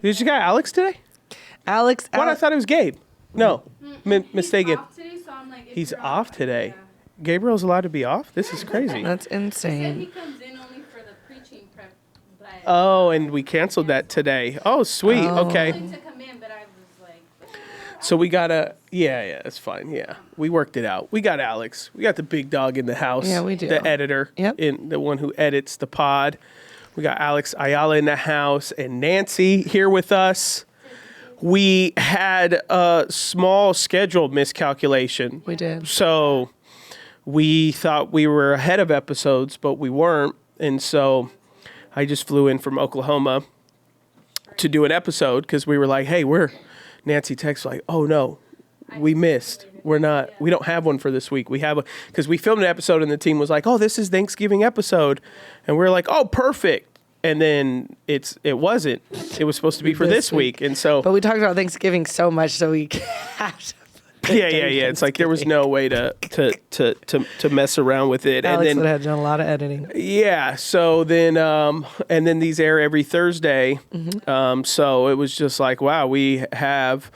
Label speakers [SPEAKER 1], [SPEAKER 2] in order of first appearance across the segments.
[SPEAKER 1] Did you got Alex today?
[SPEAKER 2] Alex.
[SPEAKER 1] What? I thought it was Gabe. No, mistaken.
[SPEAKER 3] He's off today, so I'm like, if
[SPEAKER 1] He's
[SPEAKER 3] you're
[SPEAKER 1] off today.
[SPEAKER 3] Yeah.
[SPEAKER 1] Gabriel's allowed to be off? This is crazy.
[SPEAKER 2] That's
[SPEAKER 3] He said he
[SPEAKER 2] insane.
[SPEAKER 3] comes in only for the preaching prep. But
[SPEAKER 1] Oh, and we canceled that today. Oh, sweet.
[SPEAKER 2] Oh.
[SPEAKER 1] Okay.
[SPEAKER 3] I wanted to come in, but I was like,
[SPEAKER 1] So we got yeah, it's fine. Yeah. We worked it out. We got Alex. We got the big dog in the house.
[SPEAKER 2] Yeah, we do.
[SPEAKER 1] The editor.
[SPEAKER 2] Yep.
[SPEAKER 1] The one who edits the pod. We got Alex Ayala in the house and Nancy here with us. We had a small schedule miscalculation.
[SPEAKER 2] We did.
[SPEAKER 1] So we thought we were ahead of episodes, but we weren't. And so I just flew in from Oklahoma to do an episode because we were like, hey, Nancy texted like, oh no, we missed. We don't have one for this week. We have because we filmed an episode and the team was like, oh, this is Thanksgiving episode. And we were like, oh, perfect. And then it wasn't. It was supposed to be for this week. And so,
[SPEAKER 2] But we talked about Thanksgiving so much, so we have to.
[SPEAKER 1] yeah. It's like there was no way to mess around with it.
[SPEAKER 2] Alex
[SPEAKER 1] and then
[SPEAKER 2] had done a lot of editing.
[SPEAKER 1] yeah, so then and then these air every Thursday. So it was just like, wow, we have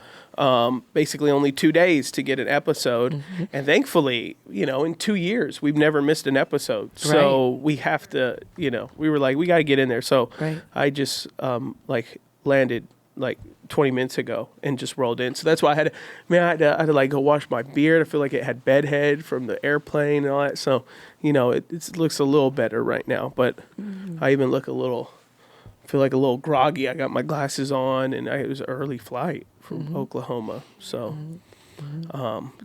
[SPEAKER 1] basically only 2 days to get an episode. And thankfully, in 2 years, we've never missed an episode. So we have to, we were like, we got to get in there. So I just landed like 20 minutes ago and just rolled in. So that's why I had to like go wash my beard. I feel like it had bedhead from the airplane and all that. So, it looks a little better right now, but I even feel like a little groggy. I got my glasses on and it was an early flight from Oklahoma. So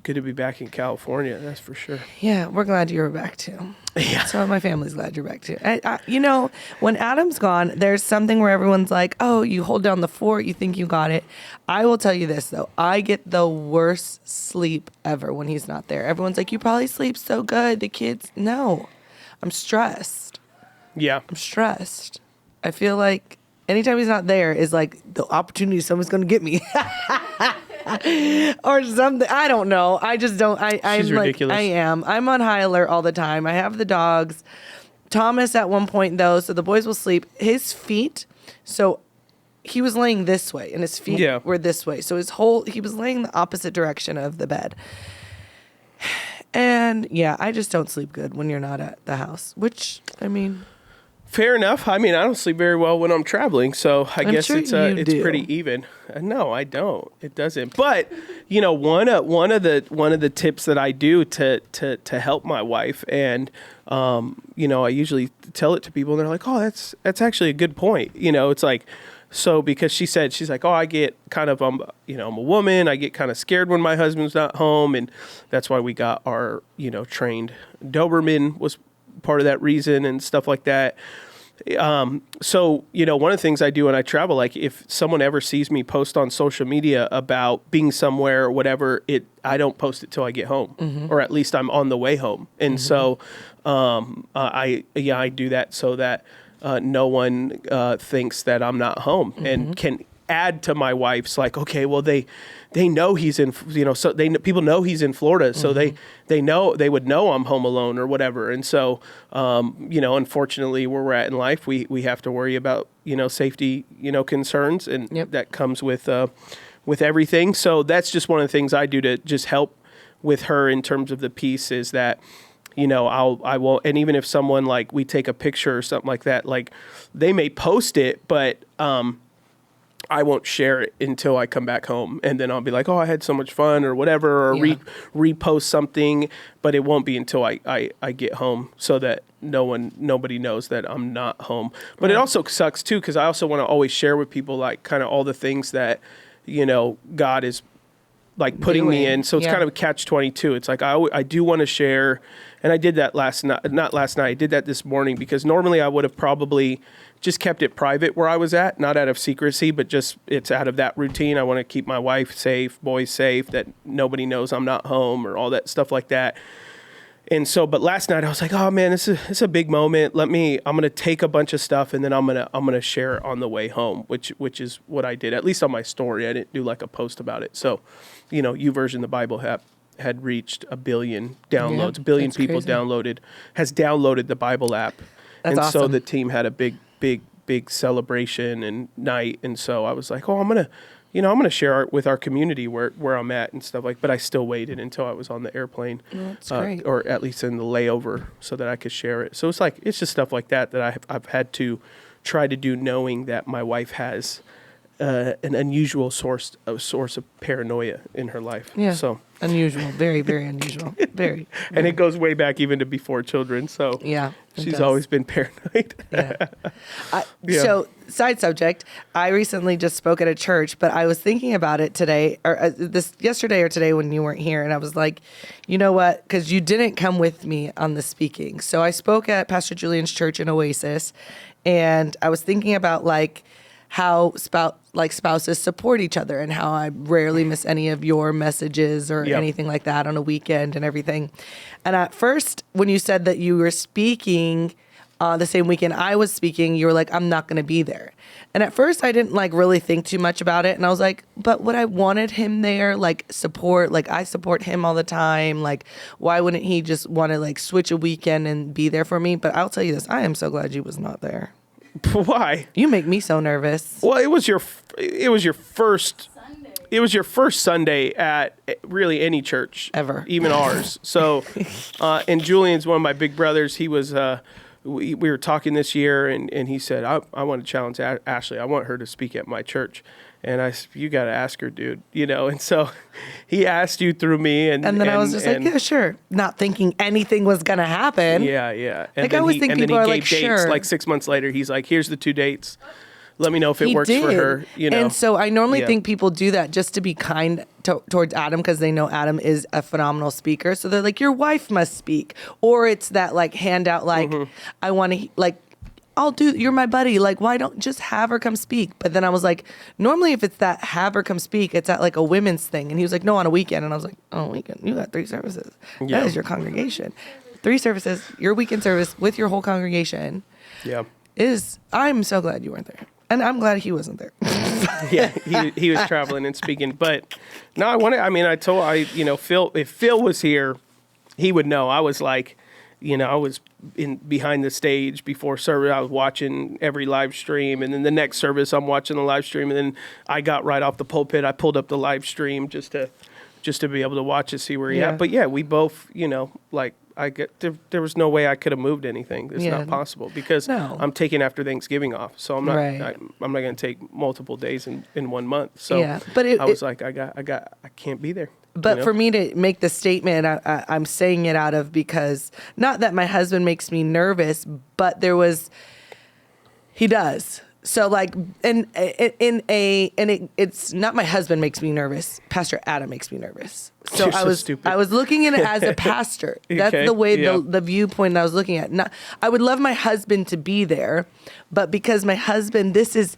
[SPEAKER 1] good to be back in California, that's for sure.
[SPEAKER 2] Yeah, we're glad you were back too.
[SPEAKER 1] Yeah.
[SPEAKER 2] So my family's glad you're back too. When Adam's gone, there's something where everyone's like, oh, you hold down the fort, you think you got it. I will tell you this though, I get the worst sleep ever when he's not there. Everyone's like, you probably sleep so good. The kids, no, I'm stressed.
[SPEAKER 1] Yeah.
[SPEAKER 2] I'm stressed. I feel like anytime he's not there is like the opportunity someone's going to get me. Or something. I don't know. I just don't. I'm
[SPEAKER 1] ridiculous.
[SPEAKER 2] Like, I am. I'm on high alert all the time. I have the dogs. Thomas at one point though, so the boys will sleep. His feet, so he was laying this way and his feet were this way. So he was laying the opposite direction of the bed. And yeah, I just don't sleep good when you're not at the house, which, I mean...
[SPEAKER 1] Fair enough. I mean, I don't sleep very well when I'm traveling, so I guess
[SPEAKER 2] sure
[SPEAKER 1] it's
[SPEAKER 2] do.
[SPEAKER 1] pretty even. No, I don't. It doesn't. But one of the tips that I do to help my wife, and I usually tell it to people, and they're like, "Oh, that's actually a good point." It's like, so because she's like, "Oh, I get kind of I'm a woman. I get kind of scared when my husband's not home, and that's why we got our trained Doberman was part of that reason and stuff like that." So, one of the things I do when I travel, like if someone ever sees me post on social media about being somewhere or whatever, I don't post it till I get home, or at least I'm on the way home. And so, I do that so that no one thinks that I'm not home and can add to my wife's like, okay, well they know he's in, so people know he's in Florida, so they know, they would know I'm home alone or whatever. And so, unfortunately where we're at in life, we have to worry about, safety, concerns, and that comes with everything. So that's just one of the things I do to just help with her in terms of the piece is that, I won't, and even if someone like we take a picture or something like that, like they may post it, but, I won't share it until I come back home, and then I'll be like, oh, I had so much fun or whatever, or repost something, but it won't be until I get home, so that nobody knows that I'm not home. But it also sucks too, because I also want to always share with people like kind of all the things that, God is like putting me in. So it's kind of a catch-22. It's like, I do want to share. And I did that not last night. I did that this morning, because normally I would have probably just kept it private where I was at, not out of secrecy, but just it's out of that routine. I want to keep my wife safe, boys safe, that nobody knows I'm not home or all that stuff like that. And so, but last night I was like, oh man, this is a big moment. I'm going to take a bunch of stuff and then I'm going to share it on the way home, which is what I did, at least on my story. I didn't do like a post about it. So, YouVersion, the Bible app, had reached 1 billion downloads. 1 billion people
[SPEAKER 2] crazy.
[SPEAKER 1] has downloaded the Bible app.
[SPEAKER 2] That's awesome.
[SPEAKER 1] So the team had a big big celebration and night. And so I was like, oh, I'm going to share it with our community where I'm at and stuff but I still waited until I was on the airplane,
[SPEAKER 2] That's great.
[SPEAKER 1] or at least in the layover so that I could share it. So it's just stuff like that I've had to try to do, knowing that my wife has an unusual source of paranoia in her life.
[SPEAKER 2] Yeah.
[SPEAKER 1] So
[SPEAKER 2] unusual, very, very unusual, very.
[SPEAKER 1] And it goes way back even to before children. So
[SPEAKER 2] Yeah,
[SPEAKER 1] she's always been paranoid.
[SPEAKER 2] Yeah.
[SPEAKER 1] Yeah.
[SPEAKER 2] So, side subject. I recently just spoke at a church, but I was thinking about it today, or yesterday or today when you weren't here, and I was like, you know what? Because you didn't come with me on the speaking. So I spoke at Pastor Julian's church in Oasis, and I was thinking about like how spouses support each other, and how I rarely miss any of your messages or anything like that on a weekend and everything. And at first, when you said that you were speaking the same weekend I was speaking, you were like, I'm not going to be there. And at first I didn't like really think too much about it. And I was like, but would I wanted him there, like support, like I support him all the time. Like, why wouldn't he just want to like switch a weekend and be there for me? But I'll tell you this, I am so glad you was not there.
[SPEAKER 1] Why?
[SPEAKER 2] You make me so nervous.
[SPEAKER 1] Well, it was your first
[SPEAKER 3] Sunday.
[SPEAKER 1] It was your first Sunday at really any church
[SPEAKER 2] Ever.
[SPEAKER 1] even ours. So, and Julian's one of my big brothers. He was, we were talking this year, and he said, I want to challenge Ashlee. I want her to speak at my church. And I said, you got to ask her, dude. And so he asked you through me. And
[SPEAKER 2] then I was just like, yeah, sure. Not thinking anything was going to happen.
[SPEAKER 1] Yeah. And
[SPEAKER 2] Like, I always think people are like, sure.
[SPEAKER 1] Like 6 months later, he's like, here's the 2 dates. Let me know if it
[SPEAKER 2] He
[SPEAKER 1] works
[SPEAKER 2] did.
[SPEAKER 1] for her.
[SPEAKER 2] And so I normally think people do that just to be kind towards Adam, because they know Adam is a phenomenal speaker. So they're like, your wife must speak. Or it's that like handout, like, I want to, like, you're my buddy. Like, why don't just have her come speak? But then I was like, normally if it's that have her come speak, it's at like a women's thing. And he was like, no, on a weekend. And I was like, oh, weekend? You got 3 services.
[SPEAKER 1] Yeah.
[SPEAKER 2] That is your congregation. 3 services, your weekend service with your whole congregation.
[SPEAKER 1] Yeah.
[SPEAKER 2] I'm so glad you weren't there. And I'm glad he wasn't there.
[SPEAKER 1] Yeah, he was traveling and speaking. But no, Phil, if Phil was here, he would know. I was like, I was behind the stage before service. I was watching every live stream, and then the next service I'm watching the live stream, and then I got right off the pulpit. I pulled up the live stream just to be able to watch and see where he at. But yeah, we both, there was no way I could have moved anything. It's not possible because I'm taking after Thanksgiving off, so I'm not. I'm not going to take multiple days in 1 month. So
[SPEAKER 2] but
[SPEAKER 1] I was like, I can't be there.
[SPEAKER 2] But for me to make the statement, I'm saying it out of, because not that my husband makes me nervous, but he does. So like, it's not my husband makes me nervous. Pastor Adam makes me nervous. So
[SPEAKER 1] You're so stupid.
[SPEAKER 2] I was looking at it as a pastor. That's
[SPEAKER 1] Okay,
[SPEAKER 2] the way
[SPEAKER 1] yeah.
[SPEAKER 2] the viewpoint I was looking at. I would love my husband to be there, but because my husband, this is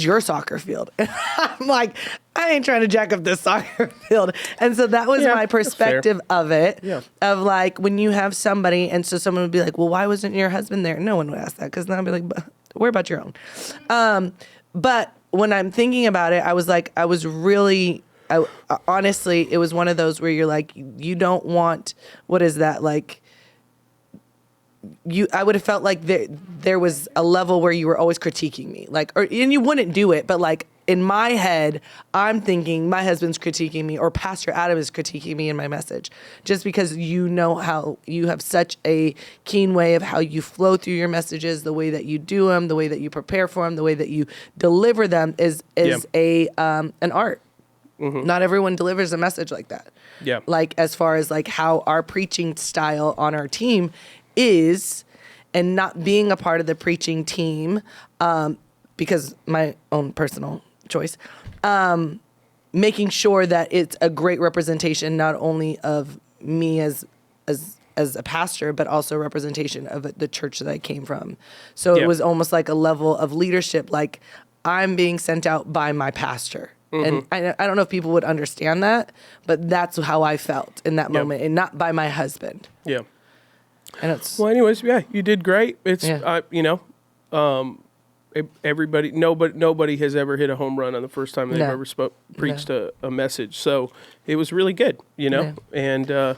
[SPEAKER 2] your soccer field. I'm like, I ain't trying to jack up this soccer field. And so that was my perspective of it.
[SPEAKER 1] Yeah.
[SPEAKER 2] Of like, when you have somebody, and so someone would be like, well, why wasn't your husband there? No one would ask that, because then I'd be like, worry about your own. But when I'm thinking about it, I was like, honestly, it was one of those where you're like, you don't want, what is that? Like, I would have felt like there was a level where you were always critiquing me, and you wouldn't do it, but like in my head, I'm thinking my husband's critiquing me, or Pastor Adam is critiquing me in my message, just because you know how you have such a keen way of how you flow through your messages, the way that you do them, the way that you prepare for them, the way that you deliver them is an art. Mm-hmm. Not everyone delivers a message like that.
[SPEAKER 1] Yeah.
[SPEAKER 2] Like, as far as like how our preaching style on our team is, and not being a part of the preaching team, because my own personal choice, making sure that it's a great representation, not only of me as a pastor, but also representation of the church that I came from. So it was almost like a level of leadership, like I'm being sent out by my pastor. Mm-hmm. And I don't know if people would understand that, but that's how I felt in that moment, and not by my husband.
[SPEAKER 1] Yeah.
[SPEAKER 2] And it's
[SPEAKER 1] Well, anyways, you did great. It's nobody has ever hit a home run on the first time they've ever preached a message. So it was really good, and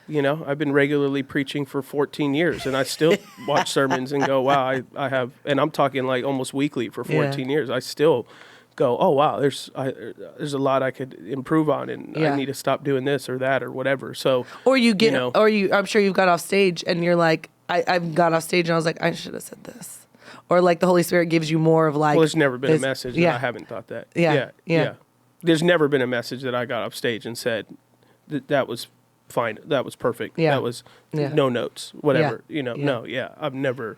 [SPEAKER 1] You know, I've been regularly preaching for 14 years, and I still watch sermons and go, wow, I have, and I'm talking like almost weekly for 14 years. I still go, oh wow, there's a lot I could improve on, and I need to stop doing this or that or whatever. So,
[SPEAKER 2] or I'm sure you've got off stage and you're like, I've got off stage and I was like, I should have said this, or like the Holy Spirit gives you more of like.
[SPEAKER 1] Well, there's never been a message that I haven't thought that. Yeah. There's never been a message that I got off stage and said that was fine. That was perfect.
[SPEAKER 2] Yeah.
[SPEAKER 1] That was no notes, whatever. You know, no, I've never,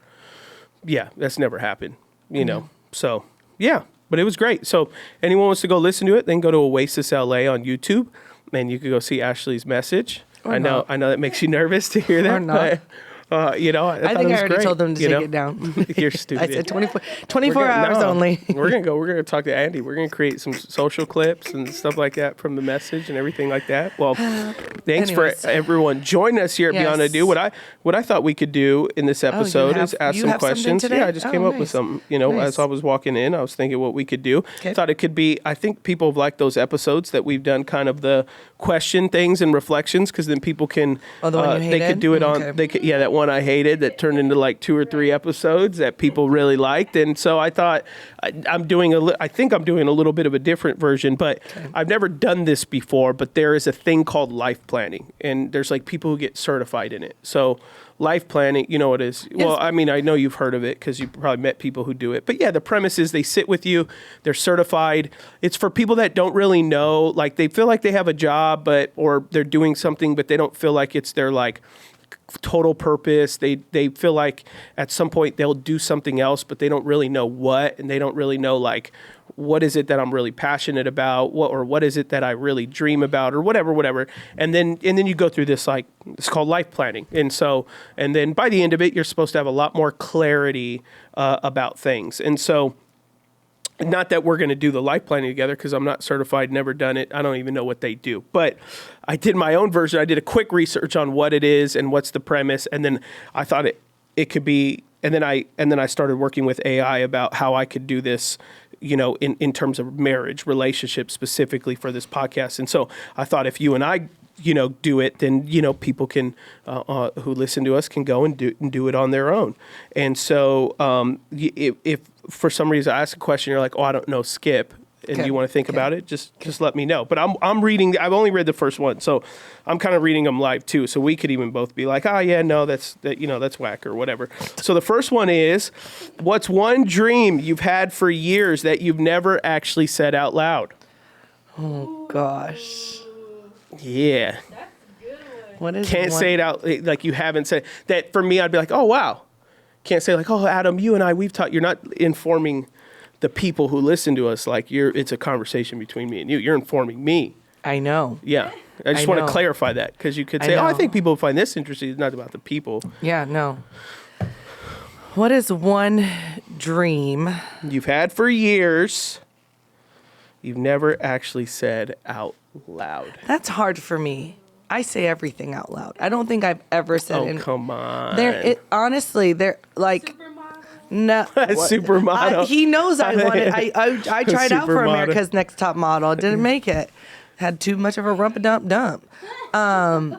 [SPEAKER 1] that's never happened, you know. So, but it was great. So anyone wants to go listen to it, then go to Oasis LA on YouTube, and you can go see Ashlee's message. I know that makes you nervous to hear that.
[SPEAKER 2] Or not.
[SPEAKER 1] You know, I
[SPEAKER 2] think I already
[SPEAKER 1] great,
[SPEAKER 2] told them to take it down.
[SPEAKER 1] You're stupid.
[SPEAKER 2] I said 24 hours only.
[SPEAKER 1] We're gonna talk to Andy. We're gonna create some social clips and stuff like that from the message and everything like that. Well, thanks for everyone joining us here at Beyond I Do. What I thought we could do in this episode is ask some questions. Yeah, I just came up with something. You know, as I was walking in, I was thinking what we could do. Thought it could be. I think people have liked those episodes that we've done, kind of the question things and reflections, because then people can.
[SPEAKER 2] Oh, the one you hated?
[SPEAKER 1] They could do it on. They could, that one I hated that turned into like 2 or 3 episodes that people really liked, and so I thought I think I'm doing a little bit of a different version, but I've never done this before. But there is a thing called life planning, and there's like people who get certified in it. So life planning, you know what it is? Yes. Well, I mean, I know you've heard of it because you probably met people who do it. But yeah, the premise is they sit with you, they're certified. It's for people that don't really know, like they feel like they have a job, or they're doing something, but they don't feel like it's their like total purpose. They feel like at some point they'll do something else, but they don't really know what, and they don't really know like what is it that I'm really passionate about, what is it that I really dream about, or whatever. And then you go through this, like, it's called life planning. And then by the end of it, you're supposed to have a lot more clarity about things. And so, not that we're going to do the life planning together, because I'm not certified, never done it. I don't even know what they do. But I did my own version. I did a quick research on what it is and what's the premise, and then I thought it could be. And then I started working with AI about how I could do this, you know, in terms of marriage, relationships specifically for this podcast. And so I thought if you and I, you know, do it, then, you know, people can, who listen to us can go and do it on their own. And so if for some reason I ask a question, you're like, oh, I don't know, Skip, and you want to think about it, just let me know. But I'm reading. I've only read the first one, so I'm kind of reading them live too. So we could even both be like, that's whack or whatever. So the first one is, what's one dream you've had for years that you've never actually said out loud?
[SPEAKER 2] Oh gosh.
[SPEAKER 1] Yeah.
[SPEAKER 3] That's a good one.
[SPEAKER 2] What is
[SPEAKER 1] Can't say it out, like you haven't said that. For me, I'd be like, oh wow. Can't say like, oh, Adam, you and I, we've talked. You're not informing the people who listen to us like it's a conversation between me and you. You're informing me.
[SPEAKER 2] I know.
[SPEAKER 1] Yeah. I just want to clarify that, because you could say, I think people find this interesting. It's not about the people.
[SPEAKER 2] Yeah, no. What is one dream
[SPEAKER 1] you've had for years you've never actually said out loud?
[SPEAKER 2] That's hard for me. I say everything out loud. I don't think I've ever said
[SPEAKER 1] come on.
[SPEAKER 2] Honestly, they're like... No,
[SPEAKER 1] supermodel.
[SPEAKER 2] He knows I wanted. I tried out for America's Next Top Model. Didn't make it. Had too much of a rump-a-dump-dump.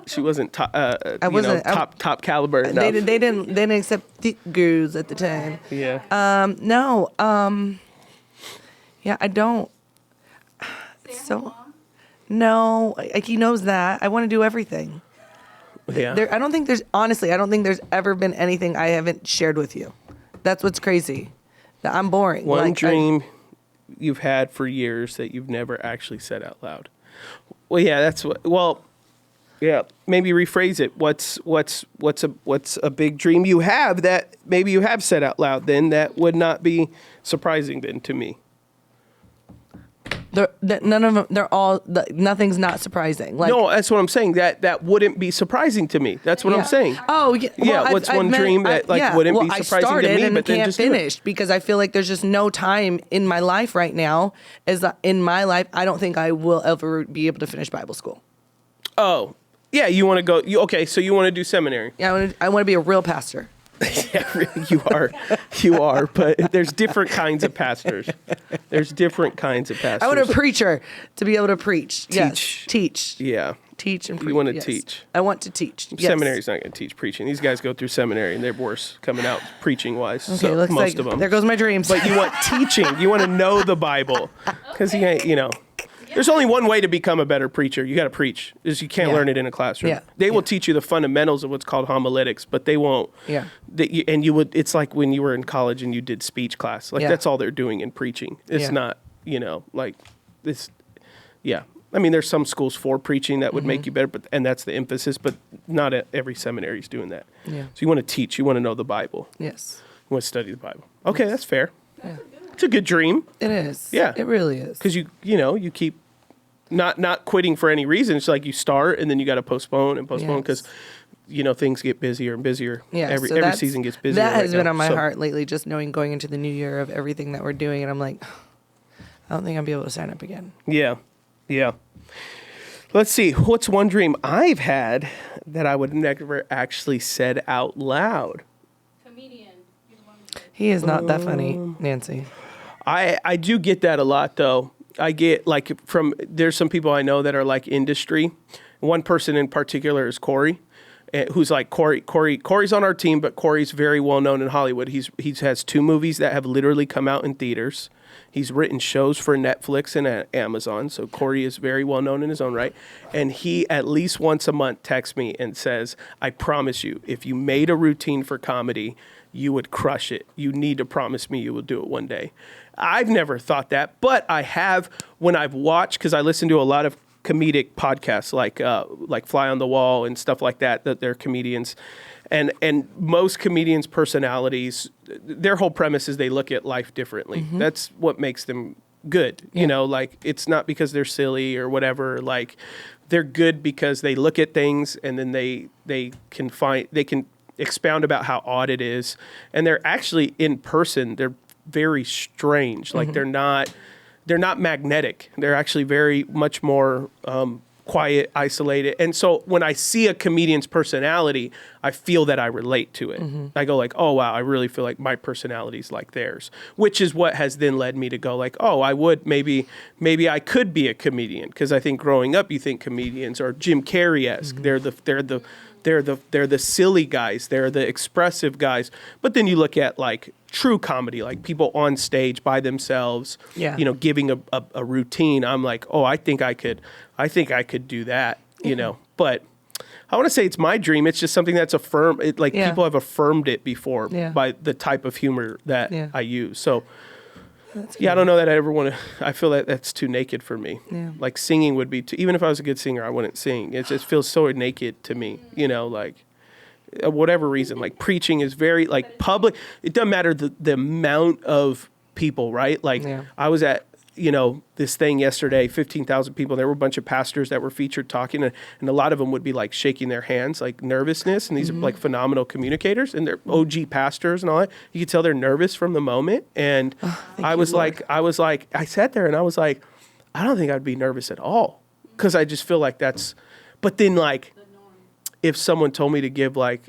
[SPEAKER 1] She wasn't top caliber enough.
[SPEAKER 2] They didn't accept thick girls at the time.
[SPEAKER 1] Yeah.
[SPEAKER 2] No. Yeah, I don't. So, no. He knows that. I want to do everything.
[SPEAKER 1] Yeah.
[SPEAKER 2] I don't think there's ever been anything I haven't shared with you. That's what's crazy. I'm boring.
[SPEAKER 1] One dream you've had for years that you've never actually said out loud. Well, yeah, maybe rephrase it. What's a big dream you have that maybe you have said out loud then that would not be surprising then to me?
[SPEAKER 2] None of them. They're all. Nothing's not surprising. Like,
[SPEAKER 1] no, that's what I'm saying. That wouldn't be surprising to me. That's what I'm saying.
[SPEAKER 2] Oh, yeah. Well,
[SPEAKER 1] what's one dream that wouldn't be surprising to me?
[SPEAKER 2] And
[SPEAKER 1] but then
[SPEAKER 2] can't
[SPEAKER 1] just
[SPEAKER 2] finish because I feel like there's just no time in my life right now. In my life, I don't think I will ever be able to finish Bible school.
[SPEAKER 1] Oh, yeah. You want to go? Okay, so you want to do seminary?
[SPEAKER 2] Yeah, I want to be a real pastor.
[SPEAKER 1] Yeah, really, you are. But there's different kinds of pastors. There's different kinds of pastors.
[SPEAKER 2] I want a preacher to be able to preach.
[SPEAKER 1] Teach.
[SPEAKER 2] Yes, teach.
[SPEAKER 1] Yeah.
[SPEAKER 2] Teach and preach.
[SPEAKER 1] You want to
[SPEAKER 2] yes.
[SPEAKER 1] teach.
[SPEAKER 2] I want to teach. Yes.
[SPEAKER 1] Seminary's not going to teach preaching. These guys go through seminary and they're worse coming out preaching wise.
[SPEAKER 2] Okay,
[SPEAKER 1] So
[SPEAKER 2] looks
[SPEAKER 1] most
[SPEAKER 2] like
[SPEAKER 1] of them.
[SPEAKER 2] there goes my dreams.
[SPEAKER 1] But you want teaching. You want to know the Bible, because there's only one way to become a better preacher. You got to preach. Is you can't
[SPEAKER 2] Yeah.
[SPEAKER 1] learn it in a classroom.
[SPEAKER 2] Yeah.
[SPEAKER 1] They will
[SPEAKER 2] Yeah.
[SPEAKER 1] teach you the fundamentals of what's called homiletics, but they won't.
[SPEAKER 2] Yeah.
[SPEAKER 1] And you would. It's like when you were in college and you did speech class. Like
[SPEAKER 2] Yeah.
[SPEAKER 1] that's all they're doing in preaching. It's
[SPEAKER 2] Yeah.
[SPEAKER 1] not. Like this. Yeah. I mean, there's some schools for preaching that would make you better, and that's the emphasis. But not every seminary is doing that.
[SPEAKER 2] Yeah.
[SPEAKER 1] So you want to teach. You want to know the Bible.
[SPEAKER 2] Yes.
[SPEAKER 1] You want to study the Bible. Okay, that's fair. Yeah. It's a good dream.
[SPEAKER 2] It is.
[SPEAKER 1] Yeah.
[SPEAKER 2] It really is.
[SPEAKER 1] Because you keep not quitting for any reason. It's like you start and then you got to postpone because things get busier and busier.
[SPEAKER 2] Yeah,
[SPEAKER 1] every
[SPEAKER 2] so that's-
[SPEAKER 1] season gets busier.
[SPEAKER 2] That has
[SPEAKER 1] right
[SPEAKER 2] been
[SPEAKER 1] now.
[SPEAKER 2] on my
[SPEAKER 1] So,
[SPEAKER 2] heart lately, just knowing going into the new year of everything that we're doing, and I'm like, I don't think I'll be able to sign up again.
[SPEAKER 1] Yeah, yeah. Let's see. What's one dream I've had that I would never actually said out loud?
[SPEAKER 3] Comedian. He's one of the-
[SPEAKER 2] He is not that funny, Nancy.
[SPEAKER 1] I do get that a lot though. I get there's some people I know that are like industry. One person in particular is Corey, who's like Corey's on our team, but Corey's very well known in Hollywood. He has 2 movies that have literally come out in theaters. He's written shows for Netflix and Amazon, so Corey is very well known in his own right. And he at least once a month texts me and says, "I promise you, if you made a routine for comedy, you would crush it. You need to promise me you will do it one day." I've never thought that, but I have when I've watched, because I listen to a lot of comedic podcasts like Fly on the Wall and stuff like that they're comedians. And most comedians' personalities, their whole premise is they look at life differently. Mm-hmm. That's what makes them good. Yeah. It's not because they're silly or whatever. Like, they're good because they look at things and then they can expound about how odd it is. And they're actually in person, they're very strange. Like, they're not magnetic. They're actually very much more quiet, isolated. And so when I see a comedian's personality, I feel that I relate to it. Mm-hmm. I go like, oh, wow, I really feel like my personality's like theirs, which is what has then led me to go like, oh, I would maybe I could be a comedian. Because I think growing up, you think comedians are Jim Carrey-esque. Mm-hmm. They're the silly guys. They're the expressive guys. But then you look at like true comedy, like people on stage by themselves, giving a routine. I'm like, oh, I think I could do that, But I want to say it's my dream. It's just something that's affirmed. People have affirmed it before by the type of humor that I use. So, I don't know that I ever want to. I feel that that's too naked for me. Yeah. Like singing would be too. Even if I was a good singer, I wouldn't sing. It just feels so naked to me. Whatever reason. Like preaching is very like public. It doesn't matter the amount of people, right? Like I was at this thing yesterday, 15,000 people. There were a bunch of pastors that were featured talking, and a lot of them would be like shaking their hands, like nervousness. And these are like phenomenal communicators, and they're OG pastors and all that. You could tell they're nervous from the moment. And I sat there and I was like, I don't think I'd be nervous at all, because I just feel like that's. But then like, if someone told me to give like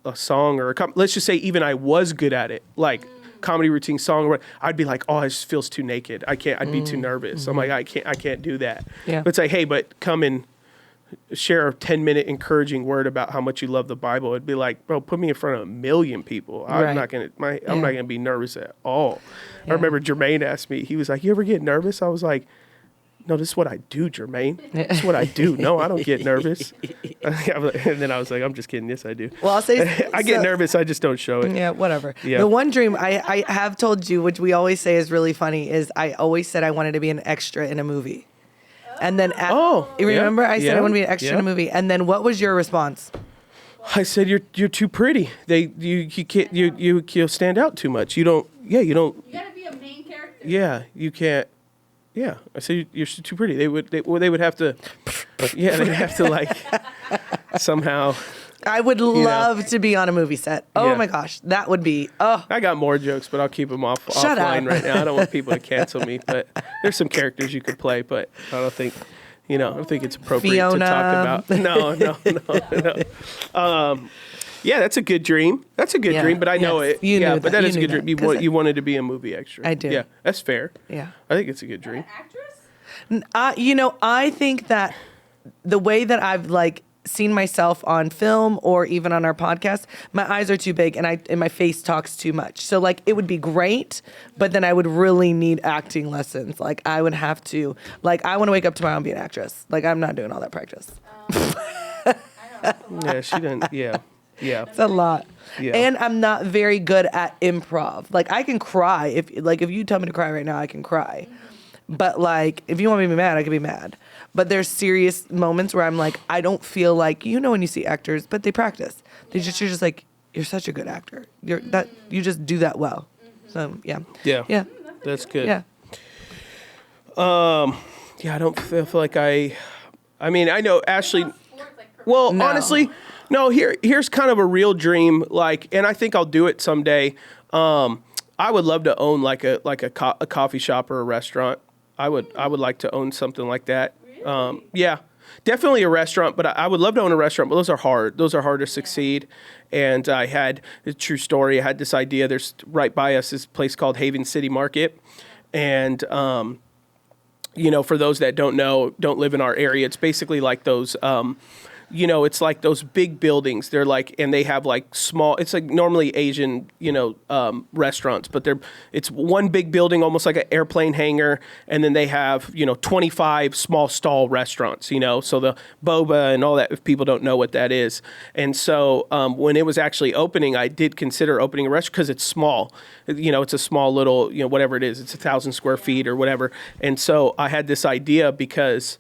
[SPEAKER 1] a song or let's just say even I was good at it, like. Comedy routine song, I'd be like, oh, it just feels too naked. I'd be too nervous. Mm-hmm. I'm like, I can't do that. Yeah. But it's like, hey, but come and share a 10-minute encouraging word about how much you love the Bible. It'd be like, bro, put me in front of a million people. I'm not gonna be nervous at all. Yeah. I remember Jermaine asked me, he was like, you ever get nervous? I was like, no, this is what I do, Jermaine. This is what I do. No, I don't get nervous. And then I was like, I'm just kidding. Yes, I do.
[SPEAKER 2] Well, I'll say
[SPEAKER 1] I get nervous. I just don't show it.
[SPEAKER 2] Yeah, whatever.
[SPEAKER 1] Yeah.
[SPEAKER 2] The one dream I have told you, which we always say is really funny, is I always said I wanted to be an extra in a movie. And then, you remember? I said I want to be an extra in a movie. And then what was your response?
[SPEAKER 1] I said, you're too pretty. You can't, you'll stand out too much. You
[SPEAKER 3] gotta be a main character.
[SPEAKER 1] Yeah, you can't. Yeah, I said you're too pretty. They would have to. Yeah, they'd have to like somehow.
[SPEAKER 2] I would love to be on a movie set. Oh my gosh, that would be. Oh,
[SPEAKER 1] I got more jokes, but I'll keep them
[SPEAKER 2] Shut
[SPEAKER 1] offline
[SPEAKER 2] up.
[SPEAKER 1] right now. I don't want people to cancel me. But there's some characters you could play, but I don't think I don't think it's appropriate
[SPEAKER 2] Fiona.
[SPEAKER 1] to talk about. No. Yeah, that's a good dream. That's a good
[SPEAKER 2] Yeah.
[SPEAKER 1] dream, but I know
[SPEAKER 2] Yes.
[SPEAKER 1] it.
[SPEAKER 2] You
[SPEAKER 1] yeah,
[SPEAKER 2] knew
[SPEAKER 1] but
[SPEAKER 2] that.
[SPEAKER 1] that
[SPEAKER 2] You
[SPEAKER 1] is a
[SPEAKER 2] knew
[SPEAKER 1] good dream.
[SPEAKER 2] that,
[SPEAKER 1] You
[SPEAKER 2] 'cause
[SPEAKER 1] you wanted to be a movie extra.
[SPEAKER 2] I do.
[SPEAKER 1] Yeah, that's fair.
[SPEAKER 2] Yeah.
[SPEAKER 1] I think it's a good dream.
[SPEAKER 3] Actress?
[SPEAKER 2] I think that the way that I've like seen myself on film or even on our podcast, my eyes are too big and my face talks too much. So like it would be great, but then I would really need acting lessons. Like I would have to, like I want to wake up tomorrow and be an actress. Like I'm not doing all that practice.
[SPEAKER 1] Yeah, she didn't. Yeah, yeah.
[SPEAKER 2] It's a lot.
[SPEAKER 1] Yeah.
[SPEAKER 2] And I'm not very good at improv. Like I can cry if you tell me to cry right now, I can cry. But like if you want me to be mad, I can be mad. But there's serious moments where I'm like, I don't feel like, when you see actors, but they practice. You're just like, you're such a good actor. You just do that well. So yeah.
[SPEAKER 1] Yeah.
[SPEAKER 2] Yeah.
[SPEAKER 1] That's good.
[SPEAKER 2] Yeah.
[SPEAKER 1] Yeah, I don't feel like I mean, I know Ashlee. Well,
[SPEAKER 2] No.
[SPEAKER 1] honestly, no. Here's kind of a real dream. Like, and I think I'll do it someday. I would love to own like a coffee shop or a restaurant. I would like to own something like that. Yeah, definitely a restaurant. But I would love to own a restaurant. But those are hard. Those are hard to succeed. And I had a true story. I had this idea. There's right by us this place called Haven City Market, and for those that don't live in our area, it's basically like those. It's like those big buildings. They're like, and they have like small, it's like normally Asian, restaurants, but it's one big building, almost like an airplane hangar. And then they have, 25 small stall restaurants, so the boba and all that, if people don't know what that is. And so when it was actually opening, I did consider opening a restaurant because it's small, it's a small little, whatever it is, it's 1,000 square feet or whatever. And so I had this idea because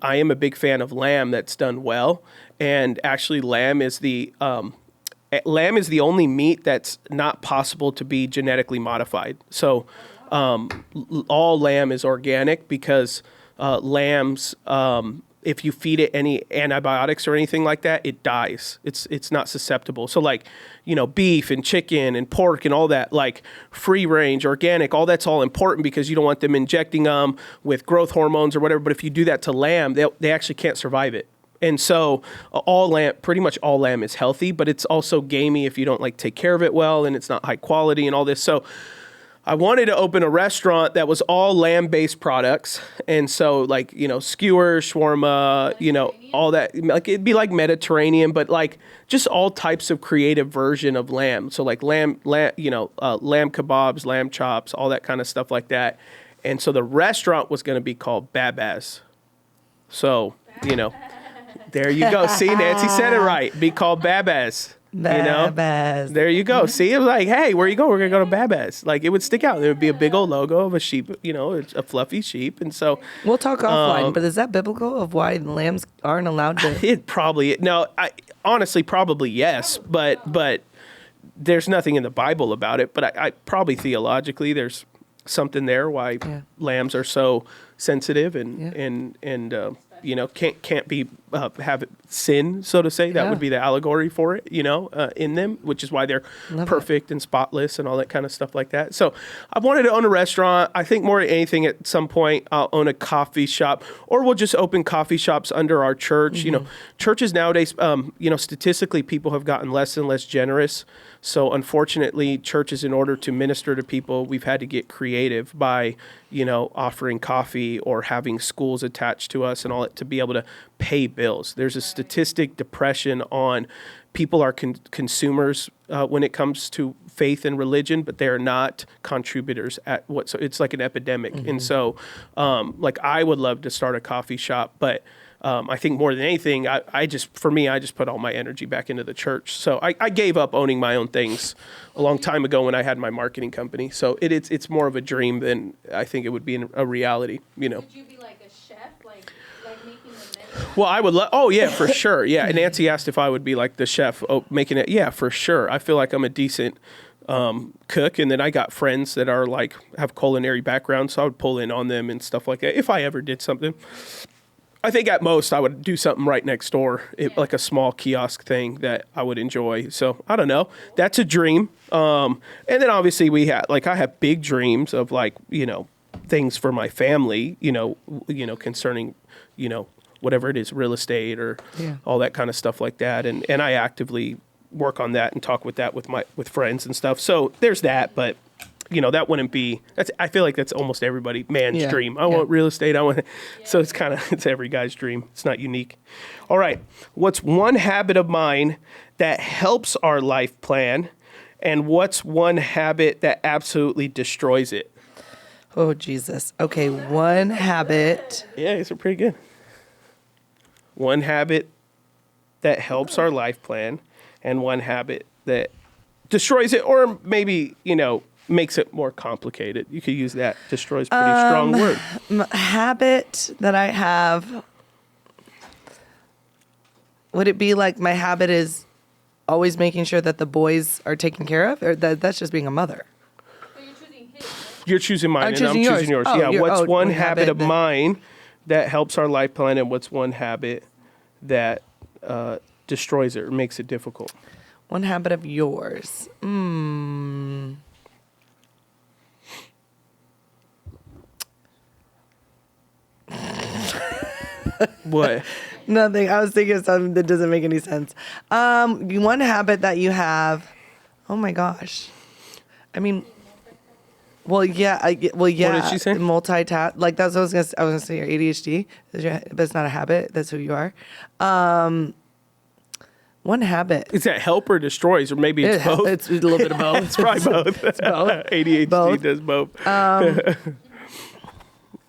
[SPEAKER 1] I am a big fan of lamb that's done well, and actually lamb is the only meat that's not possible to be genetically modified. So all lamb is organic because lambs, if you feed it any antibiotics or anything like that, it dies. It's not susceptible. So like, beef and chicken and pork and all that, like free range, organic, all that's all important because you don't want them injecting them with growth hormones or whatever. But if you do that to lamb, they actually can't survive it. And so pretty much all lamb is healthy, but it's also gamey if you don't like take care of it well, and it's not high quality and all this. So I wanted to open a restaurant that was all lamb-based products. And so like, skewers, shawarma, all that, like it'd be like Mediterranean, but like just all types of creative version of lamb. So like lamb kebabs, lamb chops, all that kind of stuff like that. And so the restaurant was going to be called Babaz. So, there you go. See, Nancy said it right. Be called Babaz.
[SPEAKER 2] Babaz.
[SPEAKER 1] There you go. See, it was like, hey, where you go? We're going to go to Babaz. Like, it would stick out. There would be a big old logo of a sheep, a fluffy sheep. And so...
[SPEAKER 2] We'll talk offline, but is that biblical of why lambs aren't allowed to...
[SPEAKER 1] Honestly, probably yes. But there's nothing in the Bible about it. But I probably theologically, there's something there why lambs are so sensitive and can't be have sin, so to say. That would be the allegory for it, in them, which is why they're perfect and spotless and all that kind of stuff like that. So I wanted to own a restaurant. I think more than anything at some point I'll own a coffee shop, or we'll just open coffee shops under our church. Churches nowadays, statistically people have gotten less and less generous. So unfortunately, churches, in order to minister to people, we've had to get creative by, offering coffee or having schools attached to us and all that to be able to pay bills. There's a statistic depression on people are consumers when it comes to faith and religion, but they are not contributors so it's like an epidemic. Mm-hmm. And so I would love to start a coffee shop, but I think more than anything, I just put all my energy back into the church. So I gave up owning my own things a long time ago when I had my marketing company. So it's more of a dream than I think it would be a reality,
[SPEAKER 3] Would you be like a chef, like making the menu?
[SPEAKER 1] Well, I would oh yeah, for sure. Yeah. And Nancy asked if I would be like the chef making it. Yeah, for sure. I feel like I'm a decent cook, and then I got friends that are like have culinary backgrounds, so I would pull in on them and stuff like that if I ever did something. I think at most I would do something right next door, like a small kiosk thing that I would enjoy. So I don't know. That's a dream. And then obviously I have big dreams of things for my family, concerning, whatever it is, real estate or all that kind of stuff like that. And I actively work on that and talk with that with friends and stuff. So there's that, but that wouldn't be. I feel like that's almost everybody man's dream. I want real estate. So it's every guy's dream. It's not unique. All right, what's one habit of mine that helps our life plan, and what's one habit that absolutely destroys it?
[SPEAKER 2] Oh, Jesus. Okay, one habit.
[SPEAKER 1] Yeah, these are pretty good. One habit that helps our life plan, and one habit that destroys it, or maybe, makes it more complicated. You could use that. Destroys pretty strong word.
[SPEAKER 2] Habit that I have. Would it be like my habit is always making sure that the boys are taken care of, or that's just being a mother?
[SPEAKER 3] But you're choosing his, right?
[SPEAKER 1] You're choosing mine, and I'm choosing yours.
[SPEAKER 2] Oh,
[SPEAKER 1] what's one habit of mine that helps our life plan, and what's one habit that destroys it or makes it difficult?
[SPEAKER 2] One habit of yours.
[SPEAKER 1] What?
[SPEAKER 2] Nothing. I was thinking of something that doesn't make any sense. One habit that you have. Oh my gosh. I mean, well, yeah.
[SPEAKER 1] What did she say?
[SPEAKER 2] Multitask. Like that's what I was gonna say. I was gonna say your ADHD, but it's not a habit. That's who you are. One habit.
[SPEAKER 1] Is that help or destroys, or maybe it's both?
[SPEAKER 2] It's a little bit of both.
[SPEAKER 1] It's probably both.
[SPEAKER 2] It's both.
[SPEAKER 1] ADHD
[SPEAKER 2] Both.
[SPEAKER 1] does both.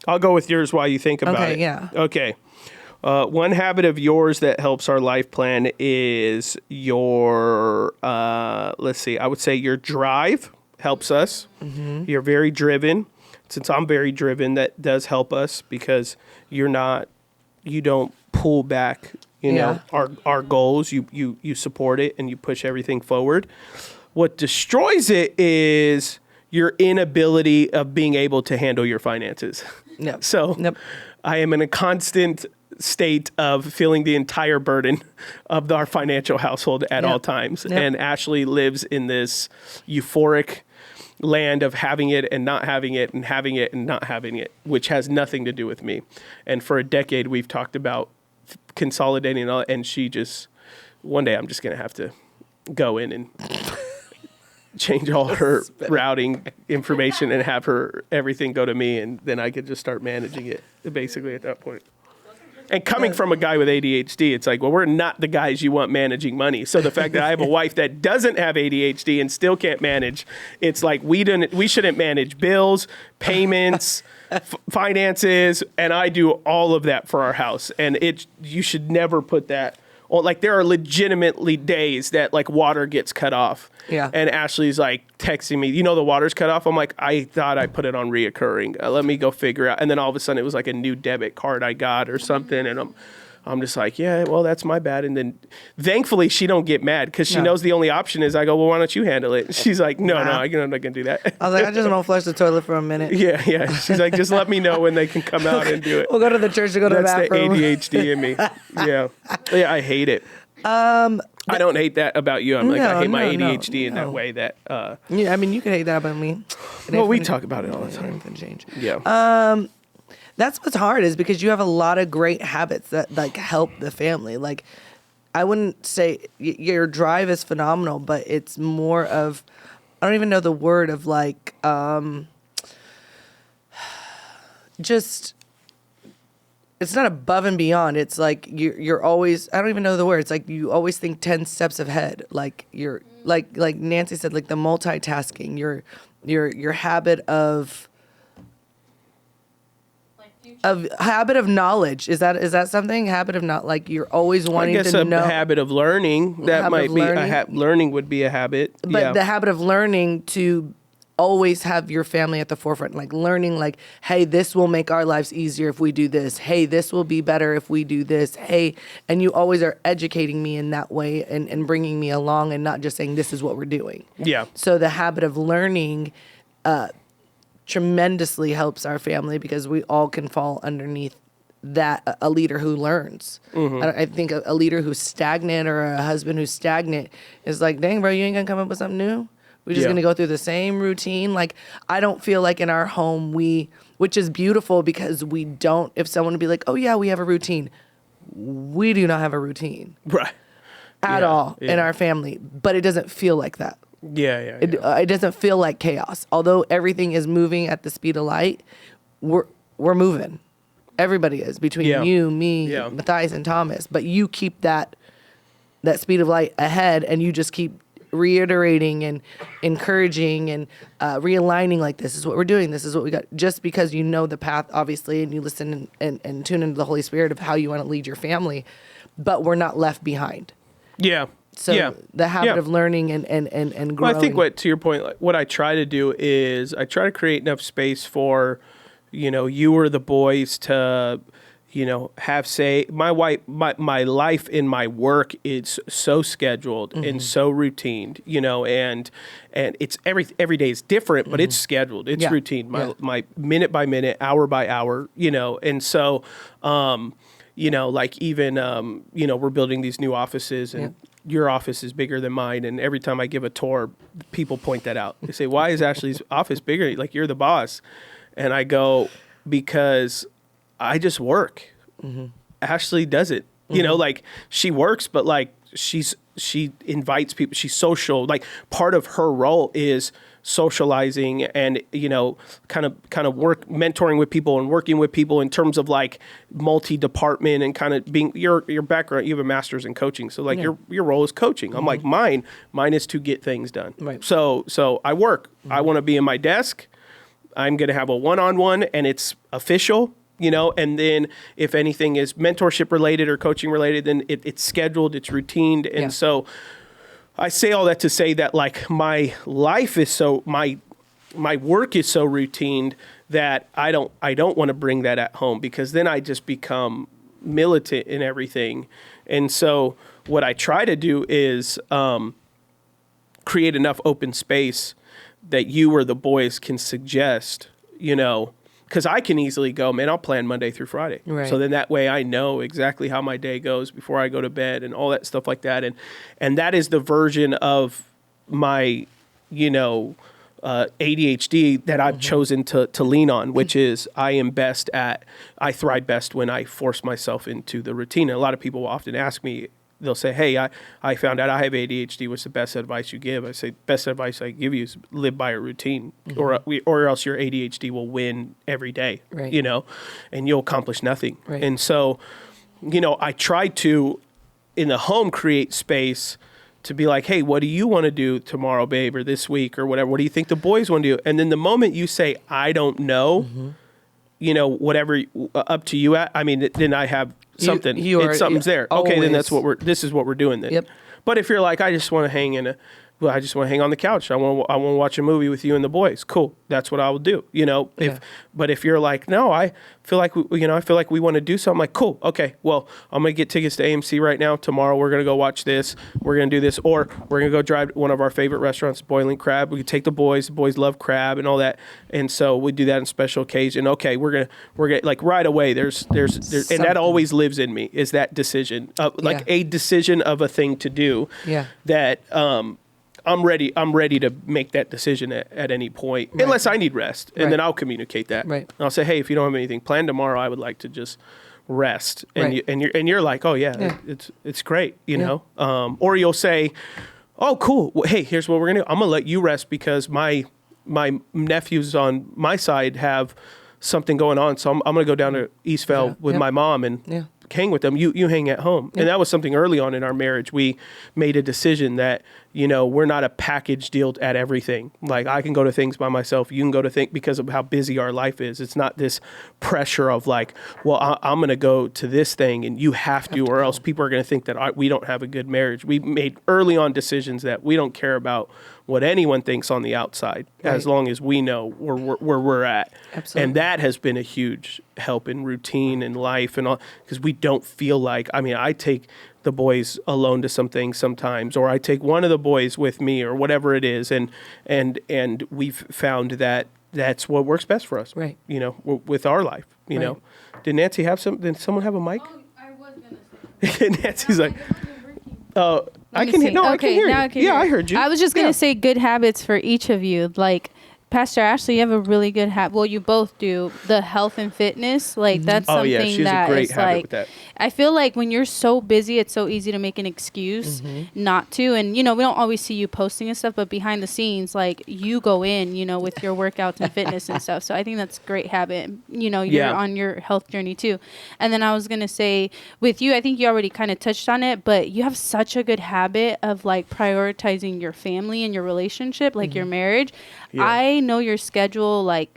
[SPEAKER 1] I'll go with yours while you think about it.
[SPEAKER 2] Okay, yeah.
[SPEAKER 1] Okay. One habit of yours that helps our life plan is your, let's see, I would say your drive helps us. Mm-hmm. You're very driven. Since I'm very driven, that does help us because you don't pull back, our goals. You support it and you push everything forward. What destroys it is your inability of being able to handle your finances.
[SPEAKER 2] Yep.
[SPEAKER 1] So
[SPEAKER 2] Yep.
[SPEAKER 1] I am in a constant state of feeling the entire burden of our financial household at all times.
[SPEAKER 2] Yep.
[SPEAKER 1] And Ashlee lives in this euphoric land of having it and not having it and having it and not having it, which has nothing to do with me. And for a decade, we've talked about consolidating all, and she just, one day I'm just going to have to go in and change all her routing information and have her everything go to me, and then I could just start managing it basically at that point. And coming from a guy with ADHD, it's like, well, we're not the guys you want managing money. So the fact that I have a wife that doesn't have ADHD and still can't manage, it's like we shouldn't manage bills, payments, finances, and I do all of that for our house. And you should never put that on. Like there are legitimately days that like water gets cut off.
[SPEAKER 2] Yeah.
[SPEAKER 1] And Ashlee's like texting me, the water's cut off. I'm like, I thought I put it on reoccurring. Let me go figure out. And then all of a sudden it was like a new debit card I got or something. And I'm just like, yeah, well, that's my bad. And then thankfully she don't get mad because she knows the only option is I go, well, why don't you handle it? She's like, no, I'm not going to do that.
[SPEAKER 2] I was like, I just want to flush the toilet for a minute.
[SPEAKER 1] Yeah. She's like, just let me know when they can come out and do it.
[SPEAKER 2] We'll go to the church to go to the bathroom.
[SPEAKER 1] That's the ADHD in me. Yeah, I hate it. I don't hate that about you. I'm like, I hate my ADHD in that way that...
[SPEAKER 2] yeah, I mean, you can hate that about me.
[SPEAKER 1] Well, we talk about it all the time.
[SPEAKER 2] Change.
[SPEAKER 1] Yeah.
[SPEAKER 2] That's what's hard is because you have a lot of great habits that like help the family. Like, I wouldn't say your drive is phenomenal, but it's more of, I don't even know the word of like, just... It's not above and beyond. It's like you're always, I don't even know the word. It's like you always think 10 steps ahead. Like you're like Nancy said, like the multitasking, your habit of habit of knowledge. Is that something? Habit of not like you're always wanting to know.
[SPEAKER 1] I guess a habit of learning. That might be learning would be a habit.
[SPEAKER 2] But the habit of learning to always have your family at the forefront, like learning like, hey, this will make our lives easier if we do this. Hey, this will be better if we do this. Hey, and you always are educating me in that way and bringing me along and not just saying this is what we're doing. Yeah. So the habit of learning tremendously helps our family because we all can fall underneath that, a leader who learns. Mm-hmm. I think a leader who's stagnant or a husband who's stagnant is like, dang, bro, you ain't gonna come up with something new? We're just going to go through the same routine. Like, I don't feel like in our home which is beautiful because we don't, if someone would be like, oh yeah, we have a routine. We do not have a routine.
[SPEAKER 1] Right.
[SPEAKER 2] at all in our family, but it doesn't feel like that. It doesn't feel like chaos. Although everything is moving at the speed of light, we're moving. Everybody is, between you, me, Matthias, and Thomas. But you keep that speed of light ahead, and you just keep reiterating and encouraging and realigning, like, this is what we're doing, this is what we got, just because you know the path, obviously, and you listen and tune into the Holy Spirit of how you want to lead your family, but we're not left behind. So the habit of learning and growing.
[SPEAKER 1] Well, I think to your point, like, what I try to do is I try to create enough space for, you or the boys to, have say. My life in my work is so scheduled and so routine, and it's every day is different, but it's scheduled. It's routine. My minute by minute, hour by hour, and so, like even, we're building these new offices, and your office is bigger than mine. And every time I give a tour, people point that out. They say, why is Ashlee's office bigger? Like, you're the boss. And I go, because I just work. Ashlee doesn't, like, she works, but like she invites people. She's social. Like, part of her role is socializing and, kind of work, mentoring with people and working with people in terms of like multi-department and kind of being your background. You have a master's in coaching. So like your role is coaching. I'm like, mine is to get things done. Right. So I work. I want to be in my desk. I'm going to have a one-on-one and it's official, and then if anything is mentorship related or coaching related, then it's scheduled, it's routine. And so I say all that to say that, like, my life is my work is so routine that I don't want to bring that at home, because then I just become militant in everything. And so what I try to do is create enough open space that you or the boys can suggest, because I can easily go, man, I'll plan Monday through Friday. Right. So then that way I know exactly how my day goes before I go to bed and all that stuff like that. And that is the version of my, ADHD that I've chosen to lean on, which is I thrive best when I force myself into the routine. And a lot of people will often ask me, they'll say, hey, I found out I have ADHD. What's the best advice you give? I say, best advice I give you is live by a routine, or else your ADHD will win every day, and you'll accomplish nothing. Right. And so, I try to, in the home, create space to be like, hey, what do you want to do tomorrow, babe, or this week or whatever? What do you think the boys want to do? And then the moment you say, I don't know, whatever, up to you at, I mean, then I have something. Something's there. Always. Okay, then this is what we're doing then. Yep. But if you're like, I just want to hang on the couch. I want to watch a movie with you and the boys. Cool. That's what I will do. But if you're like, no, I feel like we want to do something, like, cool. Okay. Well, I'm going to get tickets to AMC right now. Tomorrow we're going to go watch this. We're going to do this, or we're going to go drive to one of our favorite restaurants, Boiling Crab. We can take the boys. The boys love crab and all that. And so we do that on special occasion. Okay. We're going to like right away. There's and that always lives in me, is that decision, a decision of a thing to do. Yeah. That, I'm ready to make that decision at any point, unless I need rest, and then I'll communicate that. Right. And I'll say, hey, if you don't have anything planned tomorrow, I would like to just rest. And you're like, oh yeah. It's great, or you'll say, oh cool. Well, hey, here's what we're gonna do. I'm gonna let you rest because my nephews on my side have something going on, so I'm gonna go down to Eastvale with my mom and hang with them. You hang at home. And that was something early on in our marriage. We made a decision that, we're not a package deal at everything. Like, I can go to things by myself. You can go to things, because of how busy our life is. It's not this pressure of like, well, I'm going to go to this thing and you have to, or else people are going to think that we don't have a good marriage. We made early on decisions that we don't care about what anyone thinks on the outside, as long as we know where we're at. Absolutely. And that has been a huge help in routine and life and all, because we don't feel like, I take the boys alone to some things sometimes, or I take one of the boys with me, or whatever it is. And we've found that that's what works best for us, right? With our life, know. Did Nancy have did someone have a mic?
[SPEAKER 3] Oh, I was going to say.
[SPEAKER 1] Nancy's like, oh, I can hear. No, I can hear you. Yeah, I heard you.
[SPEAKER 4] I was just going to say good habits for each of you. Like, Pastor Ashlee, you have a really good habit. Well, you both do. The health and fitness, like that's
[SPEAKER 1] Oh
[SPEAKER 4] something
[SPEAKER 1] yeah, she has
[SPEAKER 4] that
[SPEAKER 1] a great
[SPEAKER 4] is
[SPEAKER 1] habit
[SPEAKER 4] like.
[SPEAKER 1] with that.
[SPEAKER 4] I feel like when you're so busy, it's so easy to make an excuse not to. And we don't always see you posting and stuff, but behind the scenes, like you go in, with your workouts and fitness and stuff. So I think that's a great habit. You're on your health journey too. And then I was gonna say with you, I think you already kind of touched on it, but you have such a good habit of like prioritizing your family and your relationship, like your marriage.
[SPEAKER 1] Yeah.
[SPEAKER 4] I know your schedule, like,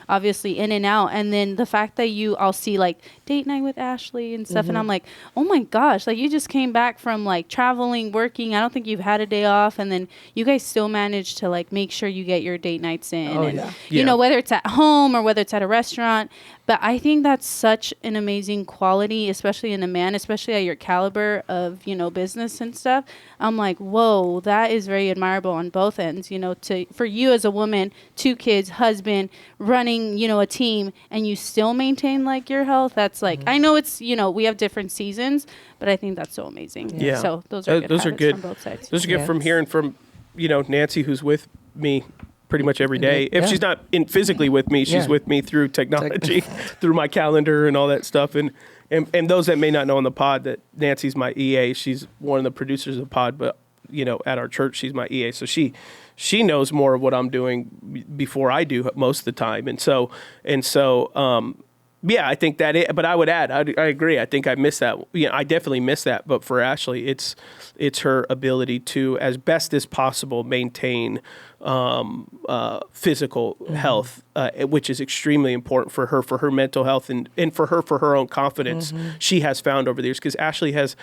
[SPEAKER 4] obviously in and out. And then the fact that I'll see like date night with Ashlee and stuff. And I'm like, oh my gosh, like you just came back from like traveling, working. I don't think you've had a day off. And then you guys still manage to like make sure you get your date nights in.
[SPEAKER 2] Oh,
[SPEAKER 4] and,
[SPEAKER 2] yeah.
[SPEAKER 4] whether it's at home or whether it's at a restaurant. But I think that's such an amazing quality, especially in a man, especially at your caliber of, business and stuff. I'm like, whoa, that is very admirable on both ends, for you as a woman, 2 kids, husband, running, a team, and you still maintain like your health. That's like, I know it's, we have different seasons, but I think that's so amazing.
[SPEAKER 1] Yeah.
[SPEAKER 4] So those are good
[SPEAKER 1] those are
[SPEAKER 4] habits
[SPEAKER 1] good
[SPEAKER 4] from both sides.
[SPEAKER 1] Those are good from hearing from, Nancy, who's with me pretty much every day. If she's not physically with me, she's with me through technology, through my calendar and all that stuff. And those that may not know on the pod, that Nancy's my EA. She's one of the producers of the pod, but at our church, she's my EA. So she knows more of what I'm doing before I do most of the time. And so yeah, I think that but I would add, I agree. I think I miss that. I definitely miss that. But for Ashlee, it's her ability to, as best as possible, maintain physical health, which is extremely important for her mental health and for her own confidence. She has found over the years, because Ashlee has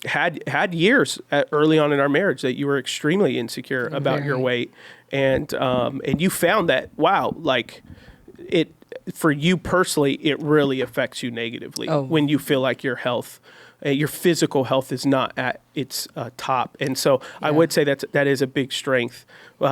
[SPEAKER 1] had years early on in our marriage that you were extremely insecure about your weight, and you found that, wow, like it. For you personally, it really affects you negatively when you feel like your health, your physical health is not at its top. And so I would say that is a big strength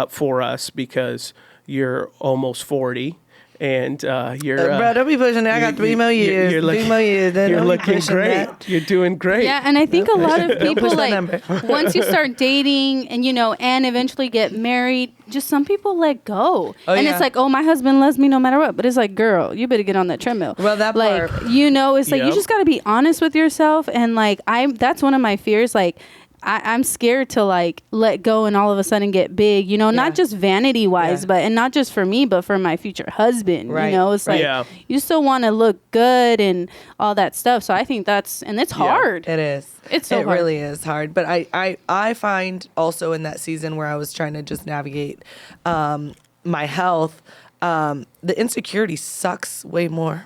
[SPEAKER 1] for us, because you're almost 40. And you're
[SPEAKER 2] bro, don't be pushing it. I got 3 more years.
[SPEAKER 1] You're
[SPEAKER 2] 3 more years.
[SPEAKER 1] You're looking great.
[SPEAKER 2] That.
[SPEAKER 1] You're doing great.
[SPEAKER 4] Yeah, and I think a lot of people,
[SPEAKER 2] like,
[SPEAKER 4] once you start dating and, and eventually get married, just some people let go. It's like, oh, my husband loves me no matter what. But it's like, girl, you better get on that treadmill.
[SPEAKER 2] Well, that
[SPEAKER 4] like,
[SPEAKER 2] part.
[SPEAKER 4] it's like, you just got to be honest with yourself. And like, that's one of my fears. Like, I'm scared to like let go and all of a sudden get big, not just vanity wise, but and not just for me, but for my future husband.
[SPEAKER 2] Right.
[SPEAKER 4] It's like you still want to look good and all that stuff. So I think and it's hard.
[SPEAKER 2] It is.
[SPEAKER 4] It's so hard.
[SPEAKER 2] It really is hard. But I find also in that season where I was trying to just navigate my health, the insecurity sucks way more.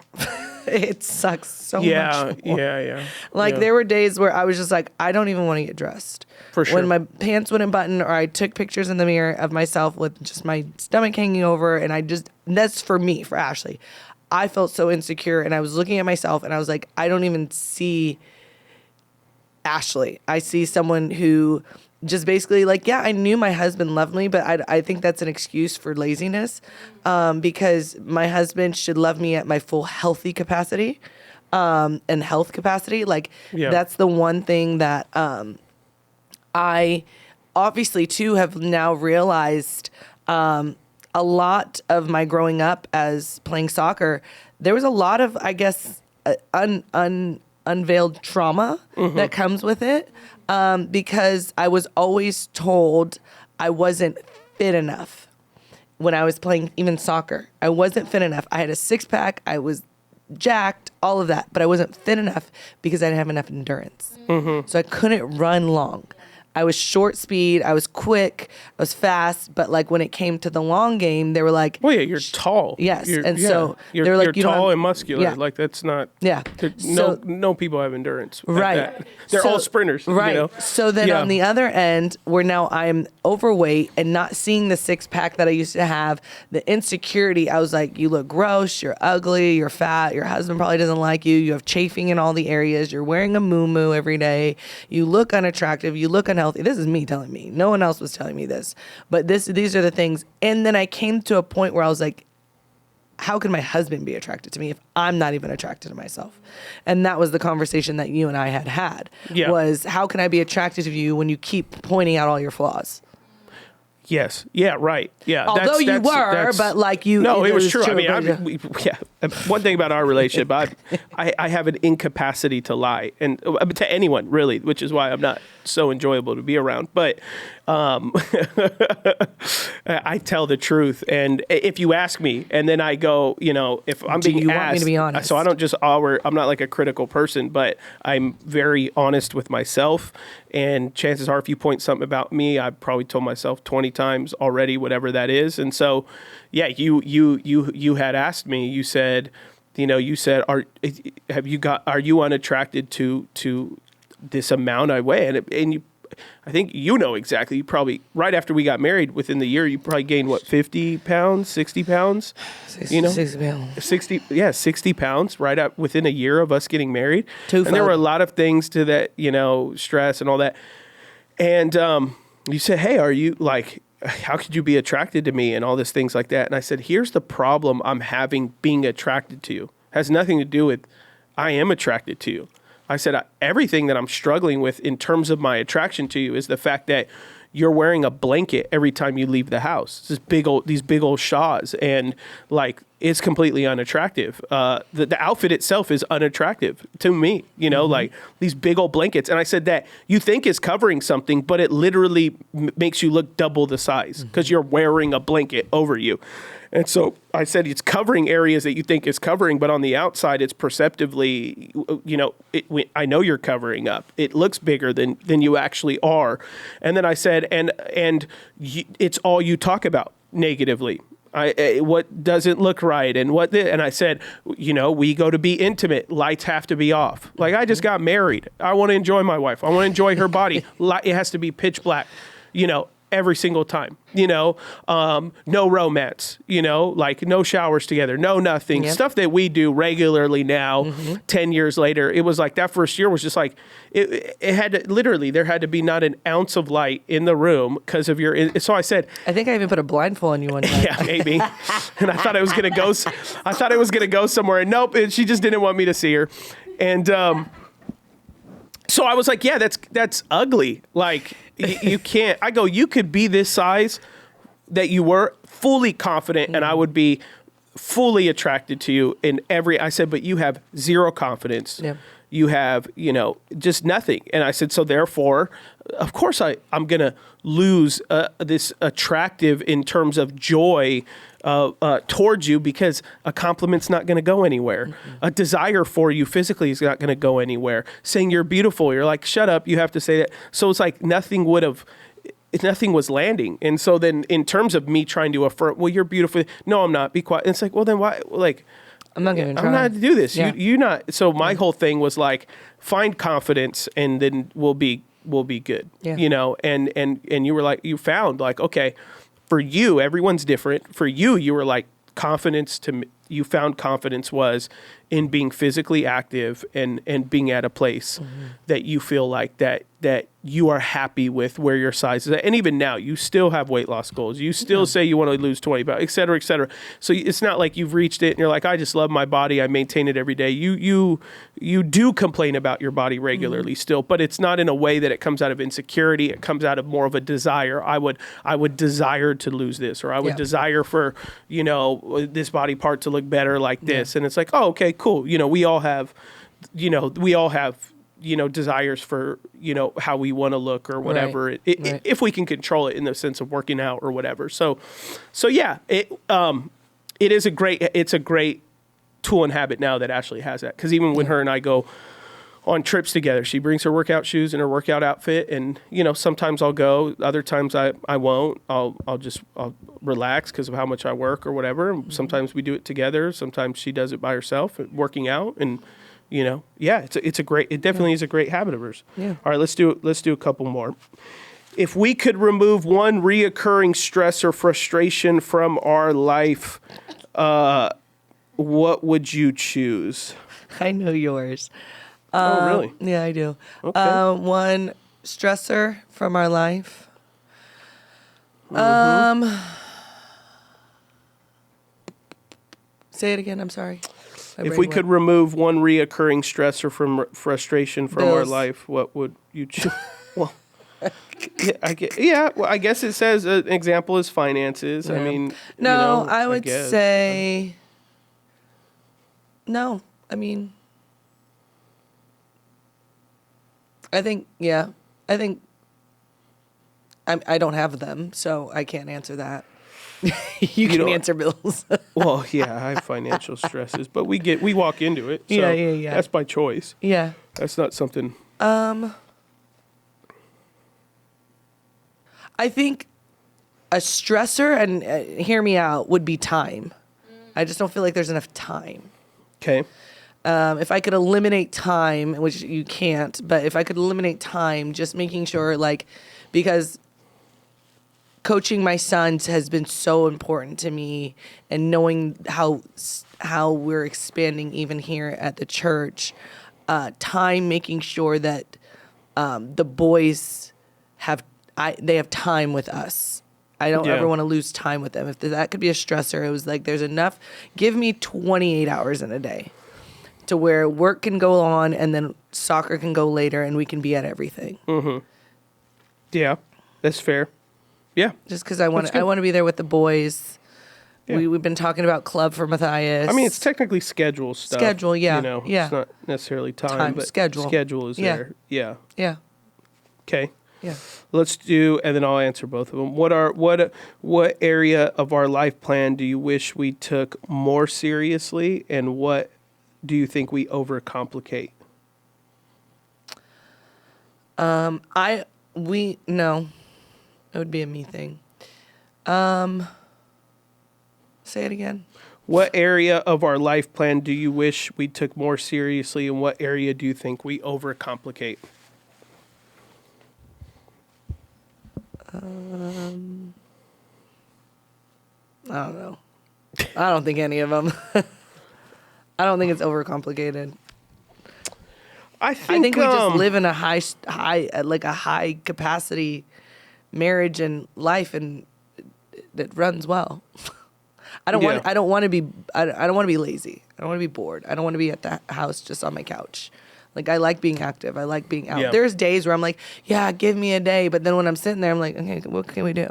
[SPEAKER 2] It sucks so much more.
[SPEAKER 1] Yeah.
[SPEAKER 2] Like there were days where I was just like, I don't even want to get dressed.
[SPEAKER 1] For sure.
[SPEAKER 2] When my pants wouldn't button, or I took pictures in the mirror of myself with just my stomach hanging over, and that's for me, for Ashlee. I felt so insecure, and I was looking at myself and I was like, I don't even see Ashlee. I see someone who just basically like, I knew my husband loved me, but I think that's an excuse for laziness, because my husband should love me at my full healthy capacity, and health capacity. Like that's the one thing that I obviously too have now realized. A lot of my growing up as playing soccer, there was a lot of, I guess, unveiled trauma that comes with it, because I was always told I wasn't fit enough when I was playing even soccer. I wasn't fit enough. I had a 6-pack. I was jacked, all of that, but I wasn't fit enough because I didn't have enough endurance. So I couldn't run long. I was short speed. I was quick. I was fast. But like when it came to the long game, they were like,
[SPEAKER 1] well, yeah, you're tall.
[SPEAKER 2] Yes.
[SPEAKER 1] So
[SPEAKER 2] they were like,
[SPEAKER 1] you're tall and muscular.
[SPEAKER 2] Yeah.
[SPEAKER 1] Like that's not.
[SPEAKER 2] Yeah.
[SPEAKER 1] No people have endurance.
[SPEAKER 2] Right.
[SPEAKER 1] That. They're all sprinters.
[SPEAKER 2] Right. So then on the other end, where now I'm overweight and not seeing the 6-pack that I used to have, the insecurity, I was like, you look gross, you're ugly, you're fat, your husband probably doesn't like you, you have chafing in all the areas, you're wearing a muumuu every day, you look unattractive, you look unhealthy. This is me telling me. No one else was telling me this. But these are the things. And then I came to a point where I was like, how can my husband be attracted to me if I'm not even attracted to myself? And that was the conversation that you and I had, was how can I be attracted to you when you keep pointing out all your flaws?
[SPEAKER 1] Yes. Yeah. Right. Yeah.
[SPEAKER 2] Although you were, but like you.
[SPEAKER 1] No, it was true.
[SPEAKER 2] true.
[SPEAKER 1] I mean, yeah. One thing about our relationship, I have an incapacity to lie, and to anyone really, which is why I'm not so enjoyable to be around. But I tell the truth, and if you ask me, and then I go, if I'm being asked,
[SPEAKER 2] want me to be honest?
[SPEAKER 1] so I don't just I'm not like a critical person, but I'm very honest with myself. And chances are, if you point something about me, I've probably told myself 20 times already, whatever that is. And so, yeah, you had asked me. You said, are you unattracted to this amount I weigh? I think exactly. You probably right after we got married, within the year, you probably gained 50 pounds, 60 pounds.
[SPEAKER 2] 60 pounds.
[SPEAKER 1] 60 pounds right up within a year of us getting married.
[SPEAKER 2] Twofold.
[SPEAKER 1] And there were a lot of things to that, stress and all that. And you said, hey, are you how could you be attracted to me and all these things like that? And I said, here's the problem I'm having being attracted to you. It has nothing to do with I am attracted to you. I said, everything that I'm struggling with in terms of my attraction to you is the fact that you're wearing a blanket every time you leave the house. These big old shawls, and it's completely unattractive. The outfit itself is unattractive to me, like these big old blankets. And I said that you think is covering something, but it literally makes you look double the size because you're wearing a blanket over you. And so I said it's covering areas that you think is covering, but on the outside, it's perceptively, I know you're covering up. It looks bigger than you actually are. And then I said, it's all you talk about negatively. What doesn't look right and and I said, we go to be intimate. Lights have to be off. I just got married. I want to enjoy my wife. I want to enjoy her body. It has to be pitch black, every single time, no romance, no showers together, no nothing.
[SPEAKER 2] Yep.
[SPEAKER 1] Stuff that we do regularly now, 10 years later. It was like that first year was just like, it had to, literally, there had to be not an ounce of light in the room because of so I said,
[SPEAKER 2] I think I even put a blindfold on you one time.
[SPEAKER 1] yeah, maybe. And I thought it was going to go somewhere, and nope, she just didn't want me to see her. And, so I was like, yeah, that's ugly. You can't. I go, you could be this size that you were fully confident, and I would be fully attracted to you in I said, but you have zero confidence.
[SPEAKER 2] Yeah.
[SPEAKER 1] You have, just nothing. And I said, so therefore, of course I'm going to lose this attractive in terms of joy towards you because a compliment's not going to go anywhere. Mm-hmm. A desire for you physically is not going to go anywhere. Saying you're beautiful, you're like, shut up, you have to say that. So it's like nothing was landing. And so then in terms of me trying to affirm, well, you're beautiful. No, I'm not. Be quiet. And it's like, well, then why?
[SPEAKER 2] I'm not going to try.
[SPEAKER 1] I'm not to do this.
[SPEAKER 2] Yeah.
[SPEAKER 1] You not. So my whole thing was find confidence and then we'll be good.
[SPEAKER 2] Yeah.
[SPEAKER 1] And you were you found okay, for you, everyone's different. For you were confidence you found confidence was in being physically active and being at a place that you feel that you are happy with where your size is at. And even now, you still have weight loss goals. You still say you want to lose 20 pounds, et cetera, et cetera. So it's not like you've reached it and you're like, I just love my body. I maintain it every day. You do complain about your body regularly still, but it's not in a way that it comes out of insecurity. It comes out of more of a desire. I would desire to lose this, or I would desire for, this body part to look better like this. Yeah. And it's like, oh, okay, cool. We all have desires for, how we want to look or whatever,
[SPEAKER 2] right.
[SPEAKER 1] If we can control it in the sense of working out or whatever. So yeah, it's a great tool and habit now that Ashlee has that. Cause even when her and I go on trips together, she brings her workout shoes and her workout outfit. And, sometimes I'll go, other times I won't. I'll relax because of how much I work or whatever. And sometimes we do it together. Sometimes she does it by herself, working out. And, it definitely is a great habit of hers.
[SPEAKER 2] Yeah.
[SPEAKER 1] All right, let's do a couple more. If we could remove one reoccurring stress or frustration from our life, what would you choose?
[SPEAKER 2] I know yours.
[SPEAKER 1] Oh, really?
[SPEAKER 2] Yeah, I do.
[SPEAKER 1] Okay.
[SPEAKER 2] One stressor from our life. Say it again. I'm sorry.
[SPEAKER 1] If we could remove one reoccurring stressor from frustration from our
[SPEAKER 2] Bills.
[SPEAKER 1] life, what would you choose? Well, Well, I guess it says an example is finances. I
[SPEAKER 2] Yeah.
[SPEAKER 1] mean,
[SPEAKER 2] No, I would
[SPEAKER 1] guess.
[SPEAKER 2] say no. I mean, I think I don't have them, so I can't answer that. you can
[SPEAKER 1] don't-
[SPEAKER 2] answer Bill's.
[SPEAKER 1] Well, yeah, I have financial stresses, but we walk into it. So
[SPEAKER 2] Yeah.
[SPEAKER 1] That's by choice.
[SPEAKER 2] Yeah.
[SPEAKER 1] That's not something.
[SPEAKER 2] I think a stressor, and hear me out, would be time. I just don't feel like there's enough time.
[SPEAKER 1] Okay.
[SPEAKER 2] If I could eliminate time, which you can't, but if I could eliminate time, just making sure, like, because coaching my sons has been so important to me, and knowing how we're expanding even here at the church, time, making sure that the boys they have time with us. I don't ever want to lose time with them. If that could be a stressor, it was like, there's enough. Give me 28 hours in a day to where work can go on and then soccer can go later and we can be at everything.
[SPEAKER 1] Yeah, that's fair. Yeah.
[SPEAKER 2] Just because I want
[SPEAKER 1] That's good.
[SPEAKER 2] to be there with the boys.
[SPEAKER 1] Yeah.
[SPEAKER 2] We've been talking about club for Matthias.
[SPEAKER 1] I mean, it's technically schedule stuff.
[SPEAKER 2] Schedule, yeah,
[SPEAKER 1] You know,
[SPEAKER 2] yeah.
[SPEAKER 1] It's not necessarily time, but
[SPEAKER 2] schedule.
[SPEAKER 1] schedule is
[SPEAKER 2] Yeah.
[SPEAKER 1] there. Yeah.
[SPEAKER 2] Yeah.
[SPEAKER 1] Okay.
[SPEAKER 2] Yeah.
[SPEAKER 1] Let's do, and then I'll answer both of them. What area of our life plan do you wish we took more seriously, and what do you think we overcomplicate?
[SPEAKER 2] No, it would be a me thing. Say it again.
[SPEAKER 1] What area of our life plan do you wish we took more seriously, and what area do you think we overcomplicate?
[SPEAKER 2] I don't know. I don't think any of them. I don't think it's overcomplicated.
[SPEAKER 1] I
[SPEAKER 2] I
[SPEAKER 1] think
[SPEAKER 2] think we just live in a high capacity marriage and life, and that runs well. I don't want to be lazy. I don't want to be bored. I don't want to be at the house just on my couch. Like, I like being active. I like being out.
[SPEAKER 1] Yeah.
[SPEAKER 2] There's days where I'm like, yeah, give me a day. But then when I'm sitting there, I'm like, okay, what can we do?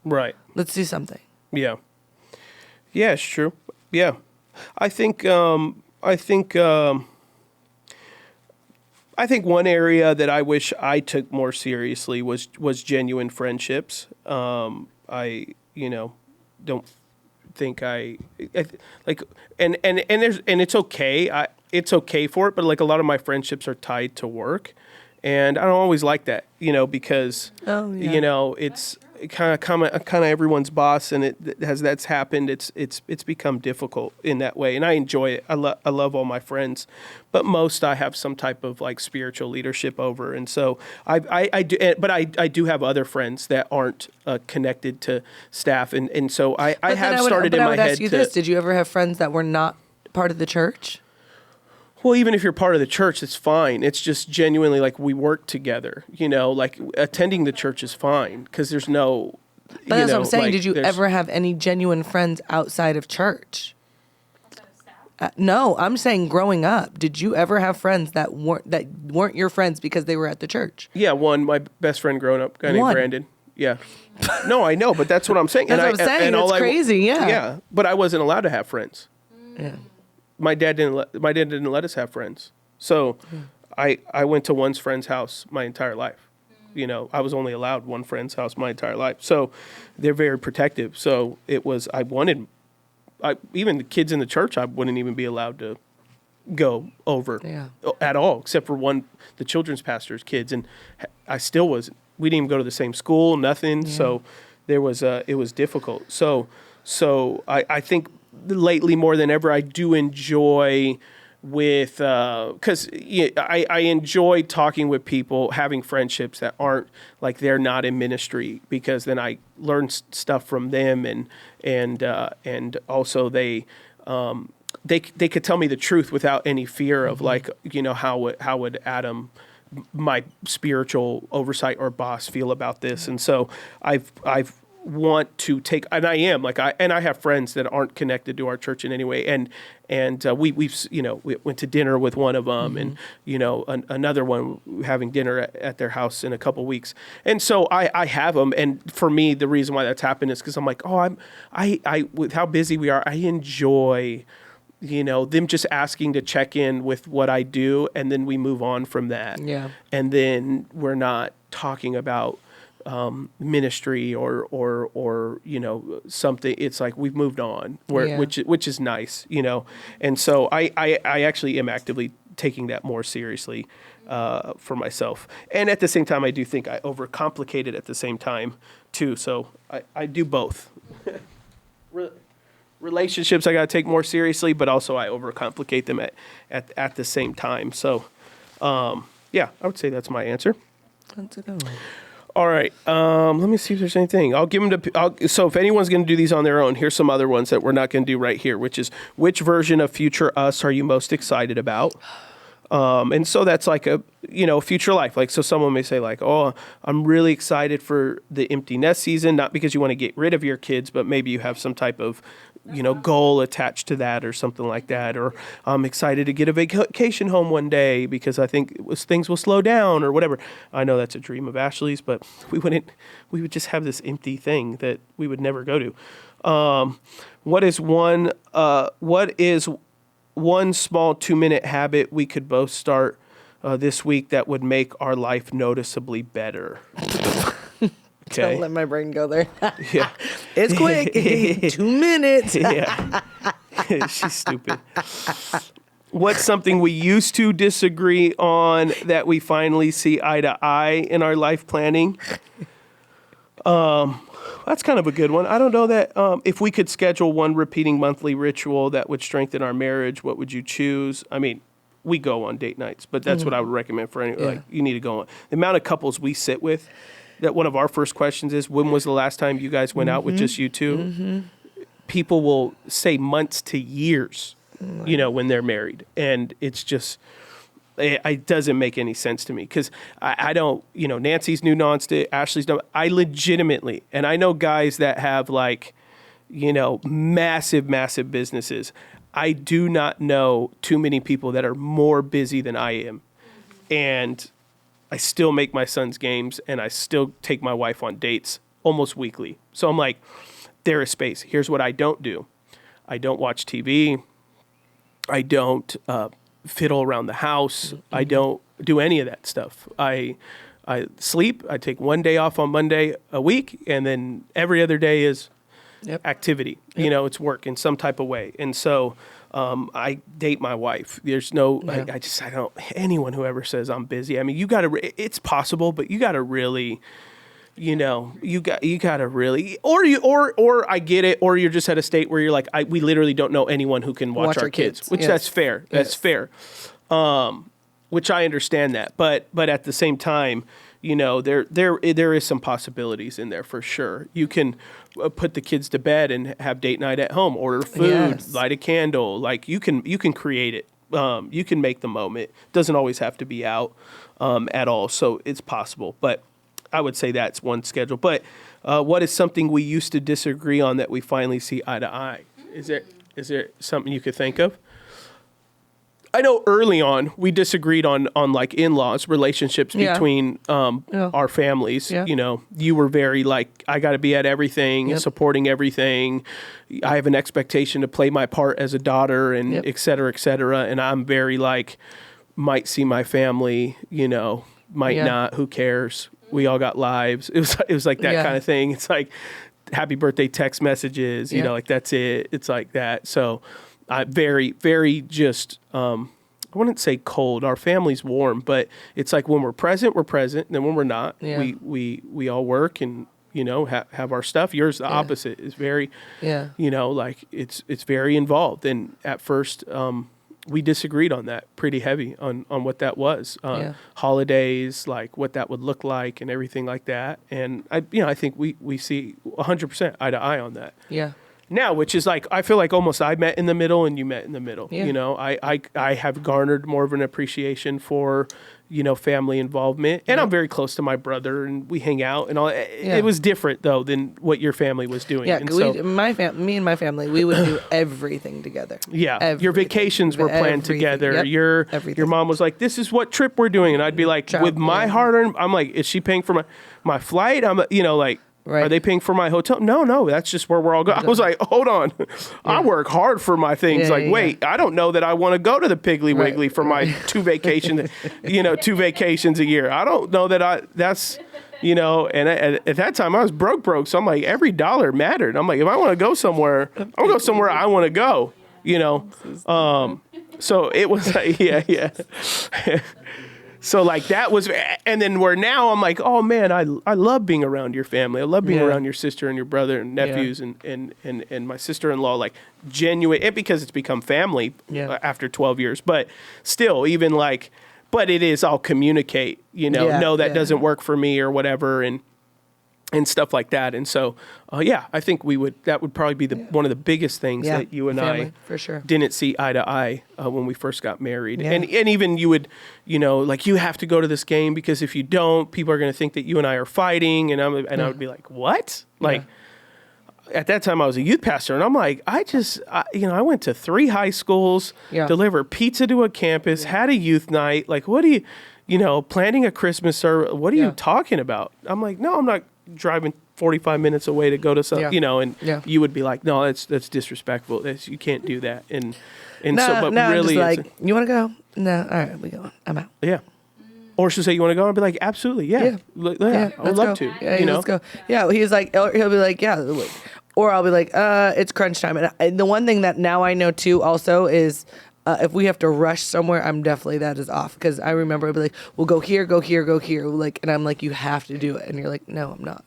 [SPEAKER 1] Right.
[SPEAKER 2] Let's do something.
[SPEAKER 1] Yeah. Yeah, it's true. Yeah. I think one area that I wish I took more seriously was genuine friendships. I don't think I like, and it's okay. It's okay for it, but like, a lot of my friendships are tied to work, and I don't always like that, because it's kind of everyone's boss, and that's happened. It's become difficult in that way, and I enjoy it. I love all my friends, but most I have some type of like spiritual leadership over, and so I do, but I do have other friends that aren't connected to staff, and so I have started in my head.
[SPEAKER 2] I would ask you this: did you ever have friends that were not part of the church?
[SPEAKER 1] Well, even if you're part of the church, it's fine. It's just genuinely like, we work together, like attending the church is fine because there's no.
[SPEAKER 2] But that's what I'm saying.
[SPEAKER 1] like,
[SPEAKER 2] Did you ever have any genuine friends outside of church? No, I'm saying growing up. Did you ever have friends that weren't your friends because they were at the church?
[SPEAKER 1] Yeah, my best friend growing up, guy named Brandon. Yeah. No, I know, but that's what I'm saying.
[SPEAKER 2] That's what I'm saying. It's crazy. Yeah.
[SPEAKER 1] Yeah, but I wasn't allowed to have friends.
[SPEAKER 2] Yeah.
[SPEAKER 1] My dad didn't let us have friends. So I went to one friend's house my entire life. I was only allowed one friend's house my entire life. So they're very protective. So it was, even the kids in the church, I wouldn't even be allowed to go over at all, except for the children's pastor's kids. And I still wasn't, we didn't even go to the same school, nothing. Yeah. So it was difficult. So I think lately more than ever, I do enjoy with, because I enjoy talking with people, having friendships that aren't like, they're not in ministry, because then I learn stuff from them, and also they could tell me the truth without any fear of like, how would Adam, my spiritual oversight or boss, feel about this. And so I've want to take, and I am like, I have friends that aren't connected to our church in any way. And we went to dinner with one of them and, another one having dinner at their house in a couple weeks. And so I have them. And for me, the reason why that's happened is because I'm like, I with how busy we are, I enjoy, them just asking to check in with what I do. And then we move on from that. Yeah. And then we're not talking about ministry or something. It's like we've moved on, which is nice, And so I actually am actively taking that more seriously for myself. And at the same time, I do think I overcomplicate it at the same time too. So I do both. Relationships I got to take more seriously, but also I overcomplicate them at the same time. So I would say that's my answer.
[SPEAKER 2] That's a good one.
[SPEAKER 1] All right. Let me see if there's anything. I'll give them to. So if anyone's going to do these on their own, here's some other ones that we're not going to do right here, which is which version of future us are you most excited about? And so that's like a future life. Like, so someone may say like, oh, I'm really excited for the empty nest season, not because you want to get rid of your kids, but maybe you have some type of goal attached to that or something like that. Or I'm excited to get a vacation home one day because I think things will slow down or whatever. I know that's a dream of Ashlee's, but we would just have this empty thing that we would never go to. What is one small 2-minute habit we could both start this week that would make our life noticeably better? Okay.
[SPEAKER 2] Don't let my brain go there.
[SPEAKER 1] Yeah.
[SPEAKER 2] It's quick. 2 minutes.
[SPEAKER 1] Yeah. She's stupid. What's something we used to disagree on that we finally see eye to eye in our life planning? That's kind of a good one. I don't know that if we could schedule one repeating monthly ritual that would strengthen our marriage, what would you choose? I mean, we go on date nights, but that's what I would recommend for anyone. Like, you need to go on. The amount of couples we sit with, that one of our first questions is, when was the last time you guys went out with just you two? People will say months to years, when they're married. And it's just, it doesn't make any sense to me because I don't, Nancy's nuanced it, Ashlee's done. I legitimately, and I know guys that have like, massive businesses. I do not know too many people that are more busy than I am. And I still make my son's games and I still take my wife on dates almost weekly. So I'm like, there is space. Here's what I don't do. I don't watch TV. I don't fiddle around the house. I don't do any of that stuff. I sleep. I take one day off on Monday a week, and then every other day is activity. It's work in some type of way. And so I date my wife. There's no, I don't, anyone who ever says I'm busy. I mean, it's possible, but you got to really, you got to really, or I get it, or you're just at a state where you're like, we literally don't know anyone who can watch our kids, which that's fair. That's fair. Which I understand that, but at the same time, there is some possibilities in there for sure. You can put the kids to bed and have date night at home, order food, light a candle. Like you can create it. You can make the moment. It doesn't always have to be out at all. So it's possible, but I would say that's one schedule. But what is something we used to disagree on that we finally see eye to eye? Is there something you could think of? I know early on we disagreed on like in-laws, relationships between our families. Yeah. You were very like, I got to be at everything, supporting everything. I have an expectation to play my part as a daughter, and et cetera, et cetera. And I'm very like, might see my family, might not. Who cares? We all got lives. It was like that kind of thing. It's like happy birthday text messages. Like that's it. It's like that. So. Very, very just, I wouldn't say cold. Our family's warm, but it's like when we're present, and then when we're not, we all work and, have our stuff. Yours, the opposite, is very, like it's very involved. And at first, we disagreed on that pretty heavy on what that was. Holidays, like what that would look like and everything like that. And I think we see 100% eye to eye on that. Yeah. Now, which is like, I feel like almost I met in the middle and you met in the middle. I have garnered more of an appreciation for, family involvement. And I'm very close to my brother, and we hang out and all. It was different though than what your family was doing.
[SPEAKER 2] Yeah,
[SPEAKER 1] and
[SPEAKER 2] me and my family, we would do everything together.
[SPEAKER 1] Yeah,
[SPEAKER 2] Everything.
[SPEAKER 1] your vacations were planned together.
[SPEAKER 2] Yep.
[SPEAKER 1] Your
[SPEAKER 2] Everything.
[SPEAKER 1] mom was like, "This is what trip we're doing," and I'd be like, "With my hard-earned," I'm like, "Is she paying for my flight?" I'm like.
[SPEAKER 2] Right.
[SPEAKER 1] Are they paying for my hotel? No, that's just where we're all going. I was like, hold on. I work hard for my things. Wait, I don't know that I want to go to the Piggly Wiggly for my 2 vacations, 2 vacations a year. I don't know that that's, and at that time I was broke. So I'm like, every dollar mattered. I'm like, if I want to go somewhere, I'm going to go somewhere I want to go, So it was like, yeah. So like that was, and then where now I'm like, oh man, I love being around your family. I love being around your sister and your brother and nephews and my sister-in-law, like genuine, and because it's become family after 12 years, but still even like, but it is, I'll communicate, no, that doesn't work for me or whatever. And stuff like that. And so, I think that would probably be one of the biggest things that you and
[SPEAKER 2] family,
[SPEAKER 1] I
[SPEAKER 2] for sure.
[SPEAKER 1] didn't see eye to eye when we first got married. Yeah. And even you would, like you have to go to this game because if you don't, people are going to think that you and I are fighting. And I would be like, what? Like at that time I was a youth pastor and I'm like, I went to 3 high schools, delivered pizza to a campus, had a youth night. Like, what do you, planning a Christmas service, what are you talking about? I'm like, no, I'm not driving 45 minutes away to go to some, you would be like, no, that's disrespectful. You can't do that. And but really,
[SPEAKER 2] I'm just like, you want to go? No, all right, we go. I'm out.
[SPEAKER 1] Yeah. Or she'll say, you want to go? I'll be like, absolutely, yeah. I would love to.
[SPEAKER 2] Yeah, let's go. Yeah, he's like, he'll be like, yeah. Or I'll be like, it's crunch time. And the one thing that now I know too also is, if we have to rush somewhere, that is off. Because I remember I'd be like, we'll go here. Like, and I'm like, you have to do it. And you're like, no, I'm not.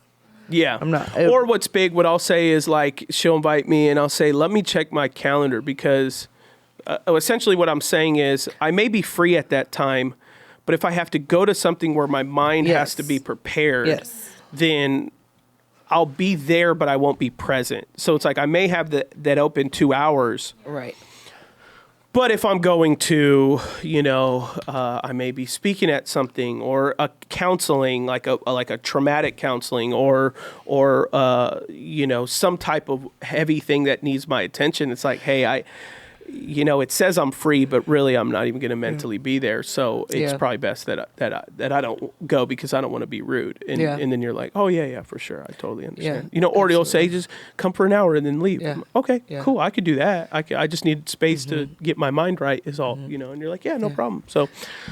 [SPEAKER 1] Yeah.
[SPEAKER 2] I'm not.
[SPEAKER 1] Or what's big, what I'll say is like, she'll invite me and I'll say, let me check my calendar because essentially what I'm saying is I may be free at that time, but if I have to go to something where my mind has to be prepared, then I'll be there, but I won't be present. So it's like I may have that open 2 hours.
[SPEAKER 2] Right.
[SPEAKER 1] But if I'm going to, I may be speaking at something or a counseling, like a traumatic counseling or some type of heavy thing that needs my attention. It's like, hey, it says I'm free, but really I'm not even going to mentally be there. So it's probably best that I don't go because I don't want to be rude. And then you're like, oh yeah, for sure. I totally understand. Or they'll say, just come for an hour and then leave.
[SPEAKER 2] Yeah.
[SPEAKER 1] Okay, cool. I could do that. I just need space to get my mind right is all, and you're like, no problem. So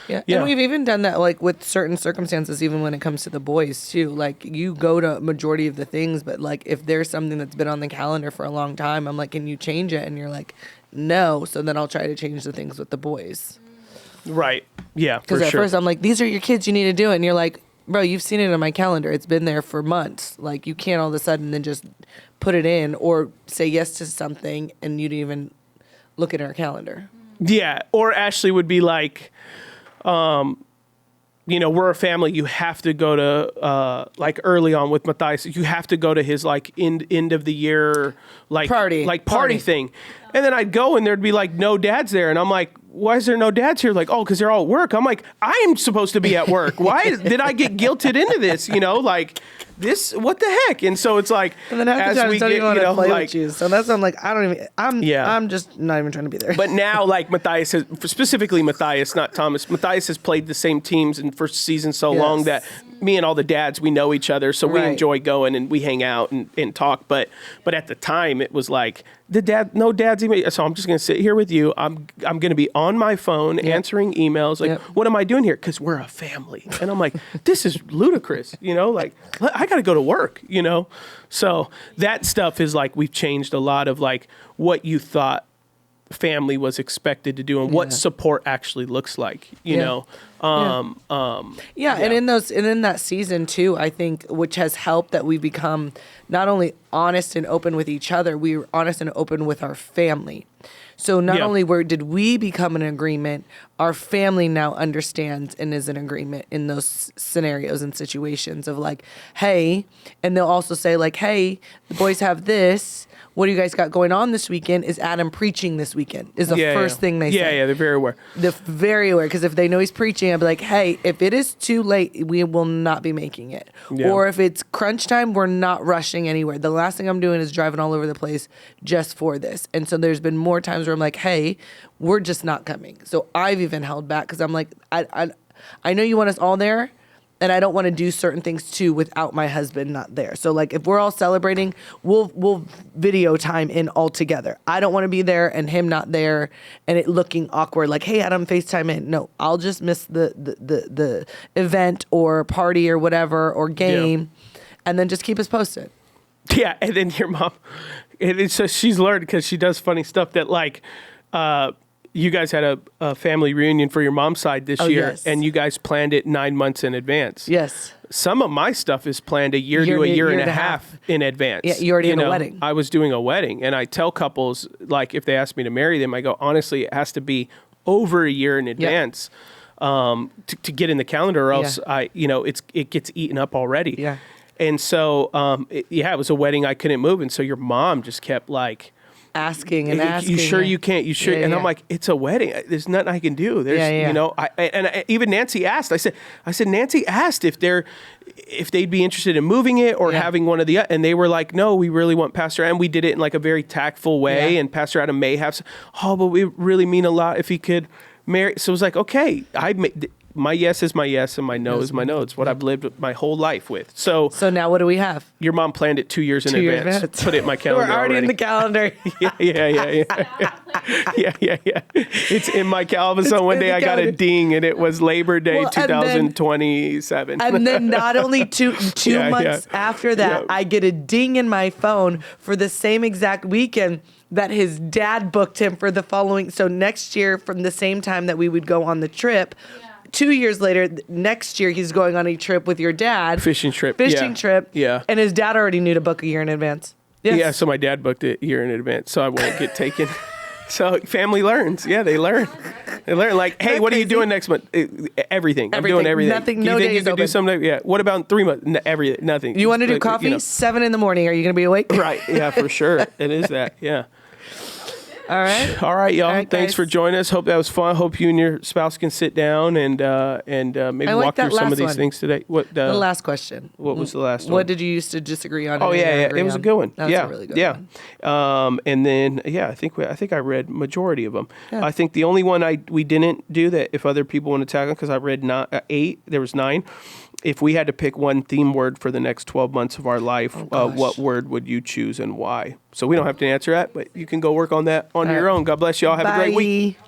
[SPEAKER 2] and we've even done that like with certain circumstances, even when it comes to the boys too. Like you go to majority of the things, but like if there's something that's been on the calendar for a long time, I'm like, can you change it? And you're like, no. So then I'll try to change the things with the boys.
[SPEAKER 1] Right. Yeah.
[SPEAKER 2] Because at first I'm like, these are your kids, you need to do it. And you're like, bro, you've seen it on my calendar. It's been there for months. Like you can't all of a sudden then just put it in or say yes to something and you didn't even look at our calendar.
[SPEAKER 1] Yeah. Or Ashlee would be like, we're a family. You have to go to like early on with Matthias. You have to go to his like end of the year party thing. And then I'd go and there'd be like no dads there, and I'm like, why is there no dads here? Like, oh, because they're all at work. I'm like, I am supposed to be at work. Why did I get guilted into this? Like this, what the heck? And so it's like,
[SPEAKER 2] and then half the time I don't even want to play with you. So that's why I'm like, I'm just not even trying to be there.
[SPEAKER 1] But now, like Matthias, specifically Matthias, not Thomas. Matthias has played the same teams in first season so long that me and all the dads, we know each other, so we enjoy going and we hang out and talk. But at the time, it was like no dads even. So I'm just gonna sit here with you. I'm gonna be on my phone answering emails. Like, what am I doing here? Because we're a family. And I'm like, this is ludicrous. Like I gotta go to work. So that stuff is like we've changed a lot of like what you thought family was expected to do and what support actually looks like. And in that season too, I think, which has helped that we become not only honest and open with each other, we were honest and open with our family. So not only did we become an agreement, our family now understands and is in agreement in those scenarios and situations of like, hey, and they'll also say like, hey, the boys have this. What do you guys got going on this weekend? Is Adam preaching this weekend? Is the first thing they say. Yeah, they're very aware.
[SPEAKER 2] They're very aware because if they know he's preaching pushing. I'd be like, hey, if it is too late, we will not be making it.
[SPEAKER 1] Yeah.
[SPEAKER 2] Or if it's crunch time, we're not rushing anywhere. The last thing I'm doing is driving all over the place just for this. And so there's been more times where I'm like, hey, we're just not coming. So I've even held back because I'm like, I know you want us all there, and I don't want to do certain things too without my husband not there. So like if we're all celebrating, we'll video time in all together. I don't want to be there and him not there and it looking awkward. Like, hey, Adam, FaceTime in. No, I'll just miss the event or party or whatever or game, and then just keep us posted.
[SPEAKER 1] Yeah, and then your mom, so she's learned because she does funny stuff that like. You guys had a family reunion for your mom's side this year,
[SPEAKER 2] yes.
[SPEAKER 1] and you guys planned it 9 months in advance.
[SPEAKER 2] Yes.
[SPEAKER 1] Some of my stuff is planned a year to a year and a half in advance.
[SPEAKER 2] Yeah, you're already in a wedding.
[SPEAKER 1] I was doing a wedding, and I tell couples, like, if they ask me to marry them, I go, honestly, it has to be over a year in advance to get in the calendar, or else it gets eaten up already.
[SPEAKER 2] Yeah.
[SPEAKER 1] And so, it was a wedding I couldn't move, and so your mom just kept like,
[SPEAKER 2] asking and asking.
[SPEAKER 1] You sure you can't? You sure?
[SPEAKER 2] Yeah,
[SPEAKER 1] and
[SPEAKER 2] yeah.
[SPEAKER 1] I'm like, it's a wedding. There's nothing I can do. There's, even Nancy asked. I said, Nancy asked if they'd be interested in moving it or having one of the, and they were like, no, we really want Pastor Adam. We did it in like a very tactful way, and Pastor Adam may have. But we really mean a lot if he could marry. So it was like, okay, my yes is my yes and my no is my no. It's what I've lived my whole life with. So
[SPEAKER 2] now what do we have?
[SPEAKER 1] Your mom planned it 2 years in advance. Put it in my calendar.
[SPEAKER 2] We're already in the calendar.
[SPEAKER 1] Yeah. It's in my calendar. All of a sudden, one day I got a ding, and it was Labor Day 2027.
[SPEAKER 2] And then not only two months after that, I get a ding in my phone for the same exact weekend that his dad booked him for the following. So next year, from the same time that we would go on the trip. 2 years later, next year, he's going on a trip with your dad.
[SPEAKER 1] Fishing trip. Yeah.
[SPEAKER 2] And his dad already knew to book a year in advance. Yes.
[SPEAKER 1] Yeah, so my dad booked it a year in advance, so I won't get taken. So family learns. Yeah, they learn. They learn like, hey, what are you doing next month? Everything. I'm doing everything.
[SPEAKER 2] Nothing,
[SPEAKER 1] do you
[SPEAKER 2] no
[SPEAKER 1] think
[SPEAKER 2] days
[SPEAKER 1] you could
[SPEAKER 2] open.
[SPEAKER 1] do something? Yeah. What about in 3 months? Everything. Nothing.
[SPEAKER 2] You want to do coffee? 7 a.m. Are you going to be awake?
[SPEAKER 1] Right. Yeah, for sure. It is that. Yeah.
[SPEAKER 2] All right.
[SPEAKER 1] All right, y'all.
[SPEAKER 2] All right,
[SPEAKER 1] Thanks
[SPEAKER 2] guys.
[SPEAKER 1] for joining us. Hope that was fun. Hope you and your spouse can sit down and maybe walk through some of these things today.
[SPEAKER 2] The last question.
[SPEAKER 1] What was the last one?
[SPEAKER 2] What did you used to disagree on?
[SPEAKER 1] Oh
[SPEAKER 2] and
[SPEAKER 1] yeah.
[SPEAKER 2] agree
[SPEAKER 1] It was
[SPEAKER 2] on?
[SPEAKER 1] a good one.
[SPEAKER 2] That's a really good one.
[SPEAKER 1] And then I think I read majority of them.
[SPEAKER 2] Yeah.
[SPEAKER 1] I think the only one we didn't do that if other people want to tag on, because I read 8. There was 9. If we had to pick one theme word for the next 12 months of our life, what word would you choose and why? So we don't have to answer that, but you can go work on that on your own. God bless y'all. Have a great week.